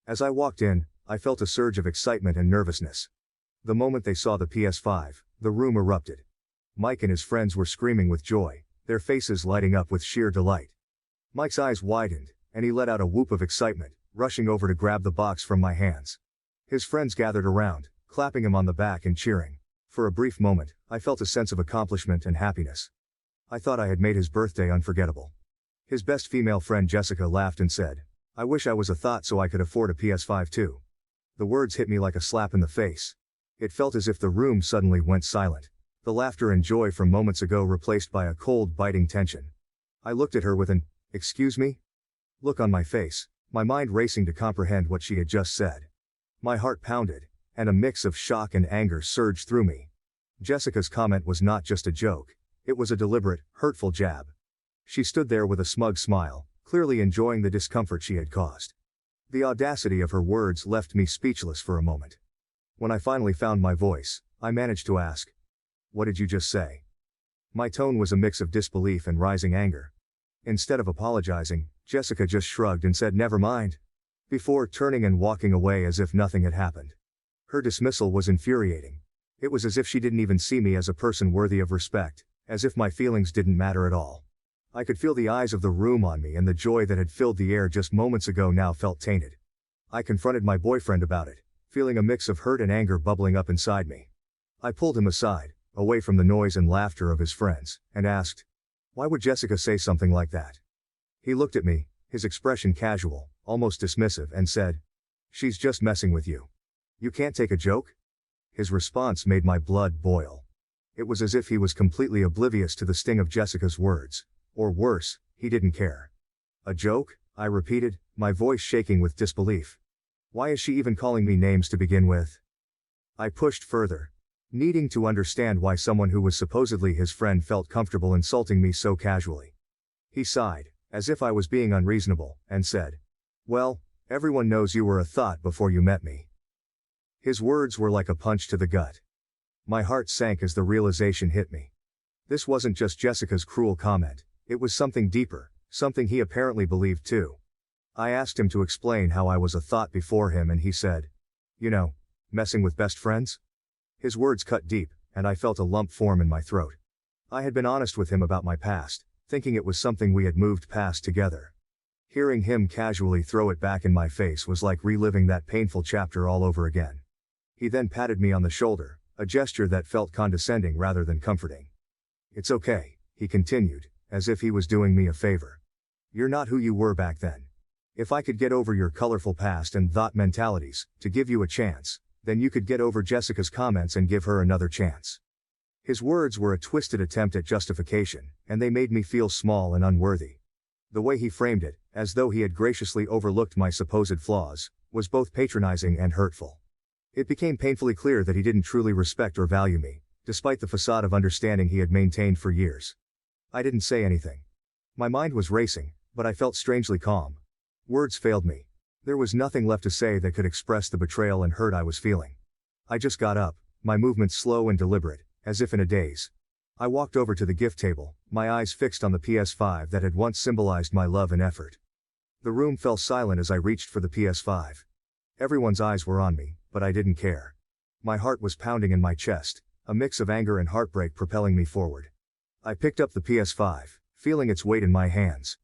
As I walked in, I felt a surge of excitement and nervousness. The moment they saw the PS5, the room erupted. Mike and his friends were screaming with joy, their faces lighting up with sheer delight. Mike's eyes widened, and he let out a whoop of excitement, rushing over to grab the box from my hands. His friends gathered around, clapping him on the back and cheering. For a brief moment, I felt a sense of accomplishment and happiness. I thought I had made his birthday unforgettable. His best female friend Jessica laughed and said, "I wish I was a thought so I could afford a PS5 too." The words hit me like a slap in the face. It felt as if the room suddenly went silent. The laughter and joy from moments ago replaced by a cold, biting tension. I looked at her with an, "Excuse me?" look on my face, my mind racing to comprehend what she had just said. My heart pounded, and a mix of shock and anger surged through me. Jessica's comment was not just a joke, it was a deliberate, hurtful jab. She stood there with a smug smile, clearly enjoying the discomfort she had caused. The audacity of her words left me speechless for a moment. When I finally found my voice, I managed to ask, "What did you just say?" My tone was a mix of disbelief and rising anger. Instead of apologizing, Jessica just shrugged and said never mind, before turning and walking away as if nothing had happened. Her dismissal was infuriating. It was as if she didn't even see me as a person worthy of respect, as if my feelings didn't matter at all. I could feel the eyes of the room on me, and the joy that had filled the air just moments ago now felt tainted. I confronted my boyfriend about it, feeling a mix of hurt and anger bubbling up inside me. I pulled him aside, away from the noise and laughter of his friends, and asked, "Why would Jessica say something like that?" He looked at me, his expression casual, almost dismissive, and said, "She's just messing with you. You can't take a joke?" His response made my blood boil. It was as if he was completely oblivious to the sting of Jessica's words, or worse, he didn't care. "A joke?" I repeated, my voice shaking with disbelief. "Why is she even calling me names to begin with?" I pushed further, needing to understand why someone who was supposedly his friend felt comfortable insulting me so casually. He sighed, as if I was being unreasonable, and said, "Well, everyone knows you were a thought before you met me." His words were like a punch to the gut. My heart sank as the realization hit me. This wasn't just Jessica's cruel comment, it was something deeper, something he apparently believed too. I asked him to explain how I was a thought before him, and he said, "You know, messing with best friends?" His words cut deep, and I felt a lump form in my throat. I had been honest with him about my past, thinking it was something we had moved past together. Hearing him casually throw it back in my face was like reliving that painful chapter all over again. He then patted me on the shoulder, a gesture that felt condescending rather than comforting. "It's okay," he continued, as if he was doing me a favor. "You're not who you were back then. If I could get over your colorful past and thought mentalities, to give you a chance, then you could get over Jessica's comments and give her another chance." His words were a twisted attempt at justification, and they made me feel small and unworthy. The way he framed it, as though he had graciously overlooked my supposed flaws, was both patronizing and hurtful. It became painfully clear that he didn't truly respect or value me, despite the facade of understanding he had maintained for years. I didn't say anything. My mind was racing, but I felt strangely calm. Words failed me. There was nothing left to say that could express the betrayal and hurt I was feeling. I just got up, my movements slow and deliberate, as if in a daze. I walked over to the gift table, my eyes fixed on the PS5 that had once symbolized my love and effort. The room fell silent as I reached for the PS5. Everyone's eyes were on me, but I didn't care. My heart was pounding in my chest, a mix of anger and heartbreak propelling me forward. I picked up the PS5, feeling its weight in my hands.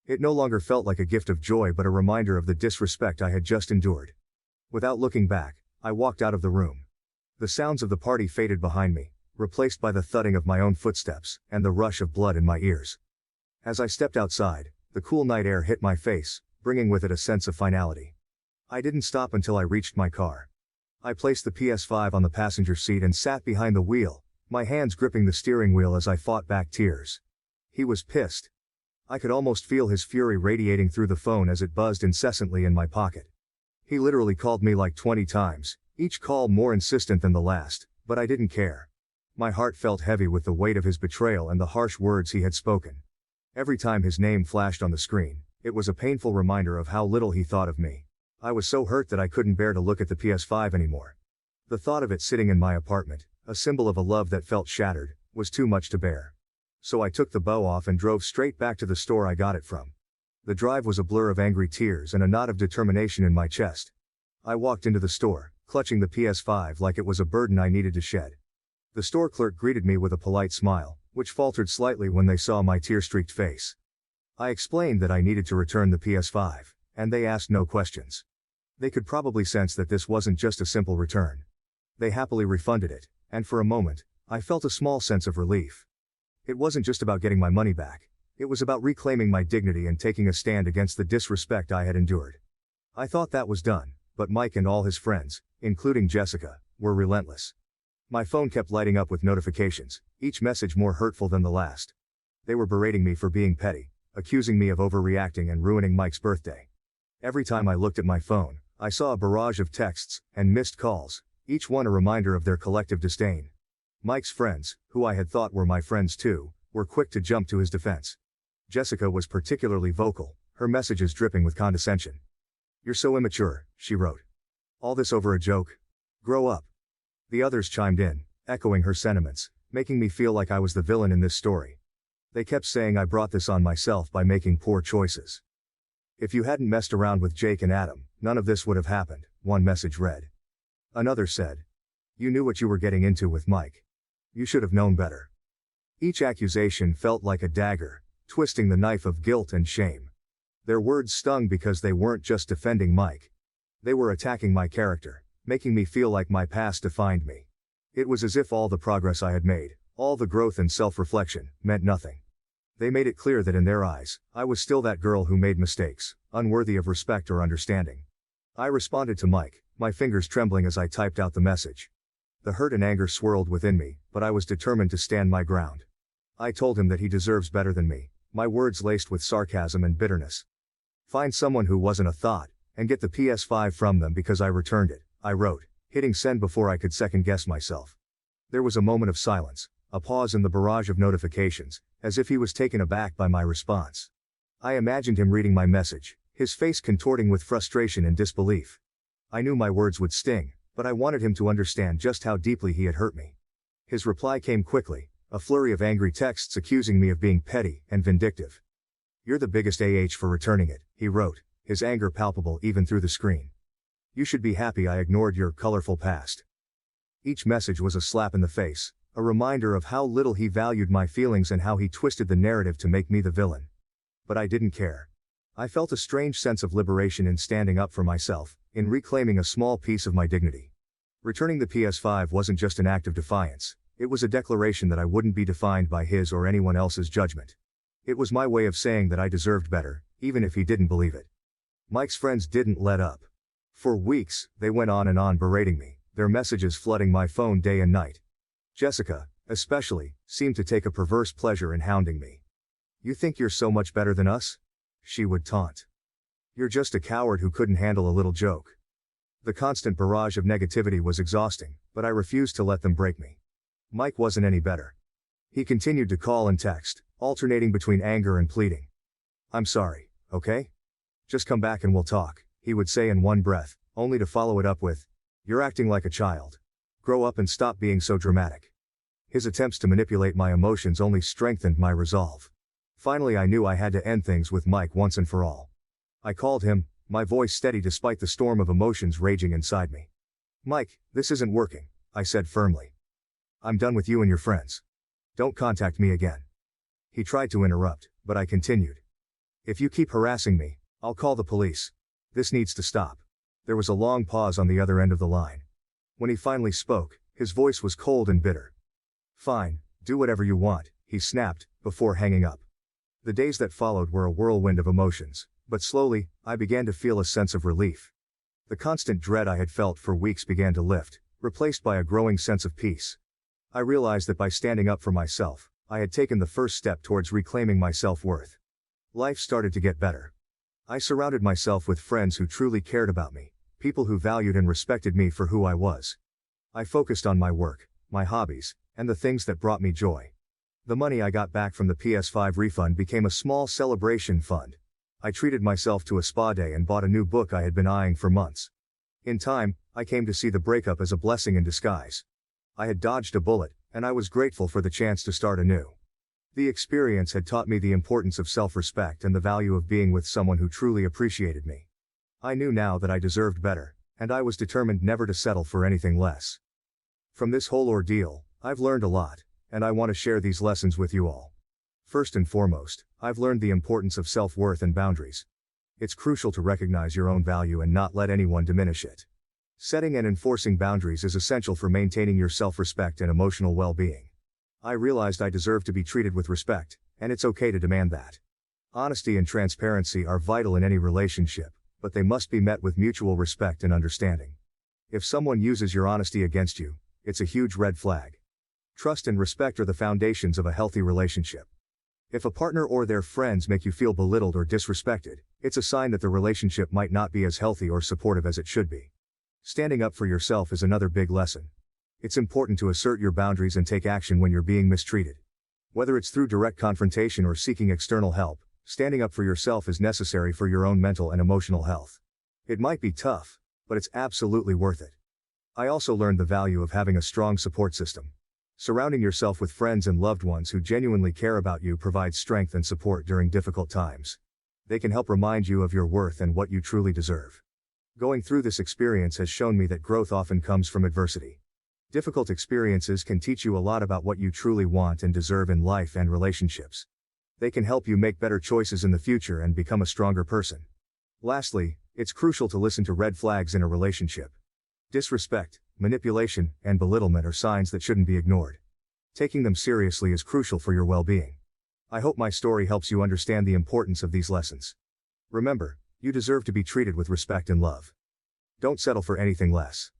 It no longer felt like a gift of joy but a reminder of the disrespect I had just endured. Without looking back, I walked out of the room. The sounds of the party faded behind me, replaced by the thudding of my own footsteps, and the rush of blood in my ears. As I stepped outside, the cool night air hit my face, bringing with it a sense of finality. I didn't stop until I reached my car. I placed the PS5 on the passenger seat and sat behind the wheel, my hands gripping the steering wheel as I fought back tears. He was pissed. I could almost feel his fury radiating through the phone as it buzzed incessantly in my pocket. He literally called me like 20 times, each call more insistent than the last, but I didn't care. My heart felt heavy with the weight of his betrayal and the harsh words he had spoken. Every time his name flashed on the screen, it was a painful reminder of how little he thought of me. I was so hurt that I couldn't bear to look at the PS5 anymore. The thought of it sitting in my apartment, a symbol of a love that felt shattered, was too much to bear. So I took the bow off and drove straight back to the store I got it from. The drive was a blur of angry tears and a knot of determination in my chest. I walked into the store, clutching the PS5 like it was a burden I needed to shed. The store clerk greeted me with a polite smile, which faltered slightly when they saw my tear-streaked face. I explained that I needed to return the PS5, and they asked no questions. They could probably sense that this wasn't just a simple return. They happily refunded it, and for a moment, I felt a small sense of relief. It wasn't just about getting my money back. It was about reclaiming my dignity and taking a stand against the disrespect I had endured. I thought that was done, but Mike and all his friends, including Jessica, were relentless. My phone kept lighting up with notifications, each message more hurtful than the last. They were berating me for being petty, accusing me of overreacting and ruining Mike's birthday. Every time I looked at my phone, I saw a barrage of texts and missed calls, each one a reminder of their collective disdain. Mike's friends, who I had thought were my friends too, were quick to jump to his defense. Jessica was particularly vocal, her messages dripping with condescension. "You're so immature," she wrote. "All this over a joke? Grow up." The others chimed in, echoing her sentiments, making me feel like I was the villain in this story. They kept saying I brought this on myself by making poor choices. "If you hadn't messed around with Jake and Adam, none of this would have happened," one message read. Another said, "You knew what you were getting into with Mike. You should have known better." Each accusation felt like a dagger, twisting the knife of guilt and shame. Their words stung because they weren't just defending Mike. They were attacking my character, making me feel like my past defined me. It was as if all the progress I had made, all the growth and self-reflection, meant nothing. They made it clear that in their eyes, I was still that girl who made mistakes, unworthy of respect or understanding. I responded to Mike, my fingers trembling as I typed out the message. The hurt and anger swirled within me, but I was determined to stand my ground. I told him that he deserves better than me, my words laced with sarcasm and bitterness. "Find someone who wasn't a thought, and get the PS5 from them because I returned it," I wrote, hitting send before I could second-guess myself. There was a moment of silence, a pause in the barrage of notifications, as if he was taken aback by my response. I imagined him reading my message, his face contorting with frustration and disbelief. I knew my words would sting, but I wanted him to understand just how deeply he had hurt me. His reply came quickly, a flurry of angry texts accusing me of being petty and vindictive. "You're the biggest AH for returning it," he wrote, his anger palpable even through the screen. "You should be happy I ignored your colorful past." Each message was a slap in the face, a reminder of how little he valued my feelings and how he twisted the narrative to make me the villain. But I didn't care. I felt a strange sense of liberation in standing up for myself, in reclaiming a small piece of my dignity. Returning the PS5 wasn't just an act of defiance, it was a declaration that I wouldn't be defined by his or anyone else's judgment. It was my way of saying that I deserved better, even if he didn't believe it. Mike's friends didn't let up. For weeks, they went on and on berating me, their messages flooding my phone day and night. Jessica, especially, seemed to take a perverse pleasure in hounding me. "You think you're so much better than us?" she would taunt. "You're just a coward who couldn't handle a little joke." The constant barrage of negativity was exhausting, but I refused to let them break me. Mike wasn't any better. He continued to call and text, alternating between anger and pleading. "I'm sorry, okay? Just come back and we'll talk," he would say in one breath, only to follow it up with, "You're acting like a child. Grow up and stop being so dramatic." His attempts to manipulate my emotions only strengthened my resolve. Finally, I knew I had to end things with Mike once and for all. I called him, my voice steady despite the storm of emotions raging inside me. "Mike, this isn't working," I said firmly. "I'm done with you and your friends. Don't contact me again." He tried to interrupt, but I continued. "If you keep harassing me, I'll call the police. This needs to stop." There was a long pause on the other end of the line. When he finally spoke, his voice was cold and bitter. "Fine, do whatever you want," he snapped, before hanging up. The days that followed were a whirlwind of emotions, but slowly, I began to feel a sense of relief. The constant dread I had felt for weeks began to lift, replaced by a growing sense of peace. I realized that by standing up for myself, I had taken the first step towards reclaiming my self-worth. Life started to get better. I surrounded myself with friends who truly cared about me, people who valued and respected me for who I was. I focused on my work, my hobbies, and the things that brought me joy. The money I got back from the PS5 refund became a small celebration fund. I treated myself to a spa day and bought a new book I had been eyeing for months. In time, I came to see the breakup as a blessing in disguise. I had dodged a bullet, and I was grateful for the chance to start anew. The experience had taught me the importance of self-respect and the value of being with someone who truly appreciated me. I knew now that I deserved better, And I was determined never to settle for anything less. From this whole ordeal, I've learned a lot, and I want to share these lessons with you all. First and foremost, I've learned the importance of self-worth and boundaries. It's crucial to recognize your own value and not let anyone diminish it. Setting and enforcing boundaries is essential for maintaining your self-respect and emotional well-being. I realized I deserve to be treated with respect, and it's okay to demand that. Honesty and transparency are vital in any relationship, but they must be met with mutual respect and understanding. If someone uses your honesty against you, it's a huge red flag. Trust and respect are the foundations of a healthy relationship. If a partner or their friends make you feel belittled or disrespected, it's a sign that the relationship might not be as healthy or supportive as it should be. Standing up for yourself is another big lesson. It's important to assert your boundaries and take action when you're being mistreated. Whether it's through direct confrontation or seeking external help, standing up for yourself is necessary for your own mental and emotional health. It might be tough, but it's absolutely worth it. I also learned the value of having a strong support system. Surrounding yourself with friends and loved ones who genuinely care about you provides strength and support during difficult times. They can help remind you of your worth and what you truly deserve. Going through this experience has shown me that growth often comes from adversity. Difficult experiences can teach you a lot about what you truly want and deserve in life and relationships. They can help you make better choices in the future and become a stronger person. Lastly, it's crucial to listen to red flags in a relationship. Disrespect, manipulation, and belittlement are signs that shouldn't be ignored. Taking them seriously is crucial for your well-being. I hope my story helps you understand the importance of these lessons. Remember, you deserve to be treated with respect and love. Don't settle for anything less.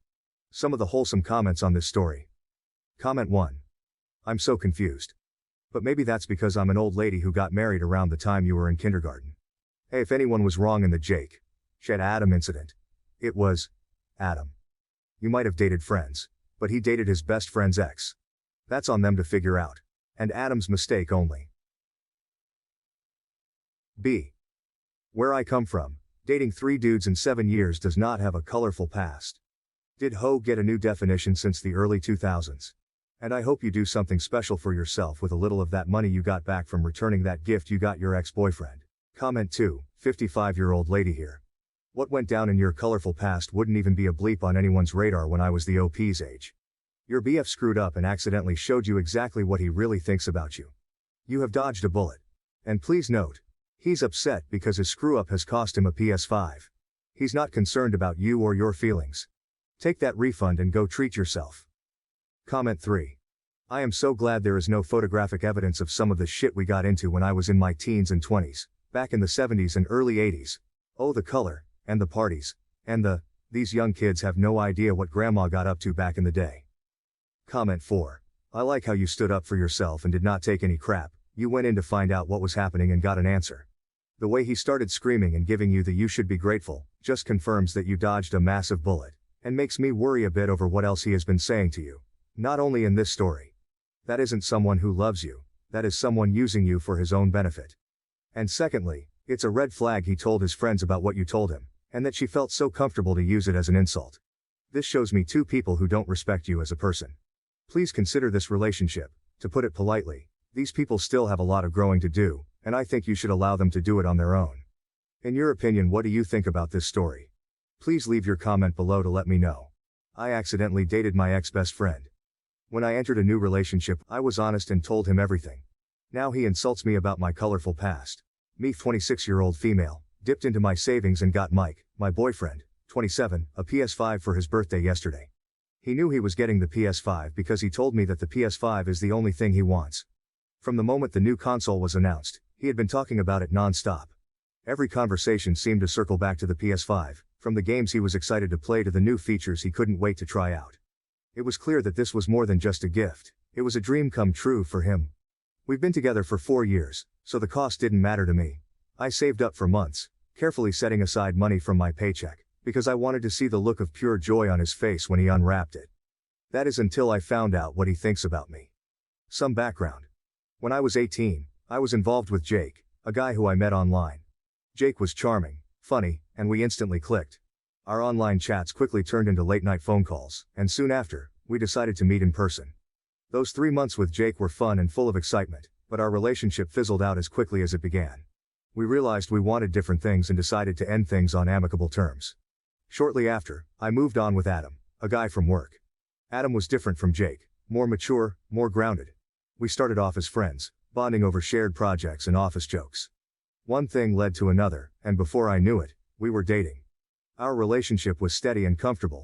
Some of the wholesome comments on this story. Comment 1. I'm so confused. But maybe that's because I'm an old lady who got married around the time you were in kindergarten. Hey, if anyone was wrong in the Jake, Adam incident, it was Adam. You might have dated friends, but he dated his best friend's ex. That's on them to figure out. And Adam's mistake only. B. Where I come from, dating 3 dudes in 7 years does not have a colorful past. Did hoe get a new definition since the early 2000s? And I hope you do something special for yourself with a little of that money you got back from returning that gift you got your ex-boyfriend. Comment 2, 55-year-old lady here. What went down in your colorful past wouldn't even be a bleep on anyone's radar when I was the OP's age. Your BF screwed up and accidentally showed you exactly what he really thinks about you. You have dodged a bullet. And please note, he's upset because his screw-up has cost him a PS5. He's not concerned about you or your feelings. Take that refund and go treat yourself. Comment 3. I am so glad there is no photographic evidence of some of the shit we got into when I was in my teens and 20s, back in the 70s and early 80s. Oh, the color, and the parties, and these young kids have no idea what grandma got up to back in the day. Comment 4. I like how you stood up for yourself and did not take any crap. You went in to find out what was happening and got an answer. The way he started screaming and giving you the "you should be grateful" just confirms that you dodged a massive bullet, and makes me worry a bit over what else he has been saying to you. Not only in this story. That isn't someone who loves you, that is someone using you for his own benefit. And secondly, it's a red flag he told his friends about what you told him, and that she felt so comfortable to use it as an insult. This shows me 2 people who don't respect you as a person. Please consider this relationship, to put it politely. These people still have a lot of growing to do, and I think you should allow them to do it on their own. In your opinion, what do you think about this story? Please leave your comment below to let me know. I accidentally dated my ex-best friend. When I entered a new relationship, I was honest and told him everything. Now he insults me about my colorful past. Me, 26-year-old female, dipped into my savings and got Mike, my boyfriend, 27, a PS5 for his birthday yesterday. He knew he was getting the PS5 because he told me that the PS5 is the only thing he wants. From the moment the new console was announced, he had been talking about it non-stop. Every conversation seemed to circle back to the PS5, from the games he was excited to play to the new features he couldn't wait to try out. It was clear that this was more than just a gift, it was a dream come true for him. We've been together for 4 years, so the cost didn't matter to me. I saved up for months, carefully setting aside money from my paycheck, because I wanted to see the look of pure joy on his face when he unwrapped it. That is until I found out what he thinks about me. Some background. When I was 18, I was involved with Jake, a guy who I met online. Jake was charming, funny, and we instantly clicked. Our online chats quickly turned into late-night phone calls, and soon after, we decided to meet in person. Those 3 months with Jake were fun and full of excitement, but our relationship fizzled out as quickly as it began. We realized we wanted different things and decided to end things on amicable terms. Shortly after, I moved on with Adam, a guy from work. Adam was different from Jake, more mature, more grounded. We started off as friends, bonding over shared projects and office jokes. One thing led to another, and before I knew it, we were dating. Our relationship was steady and comfortable,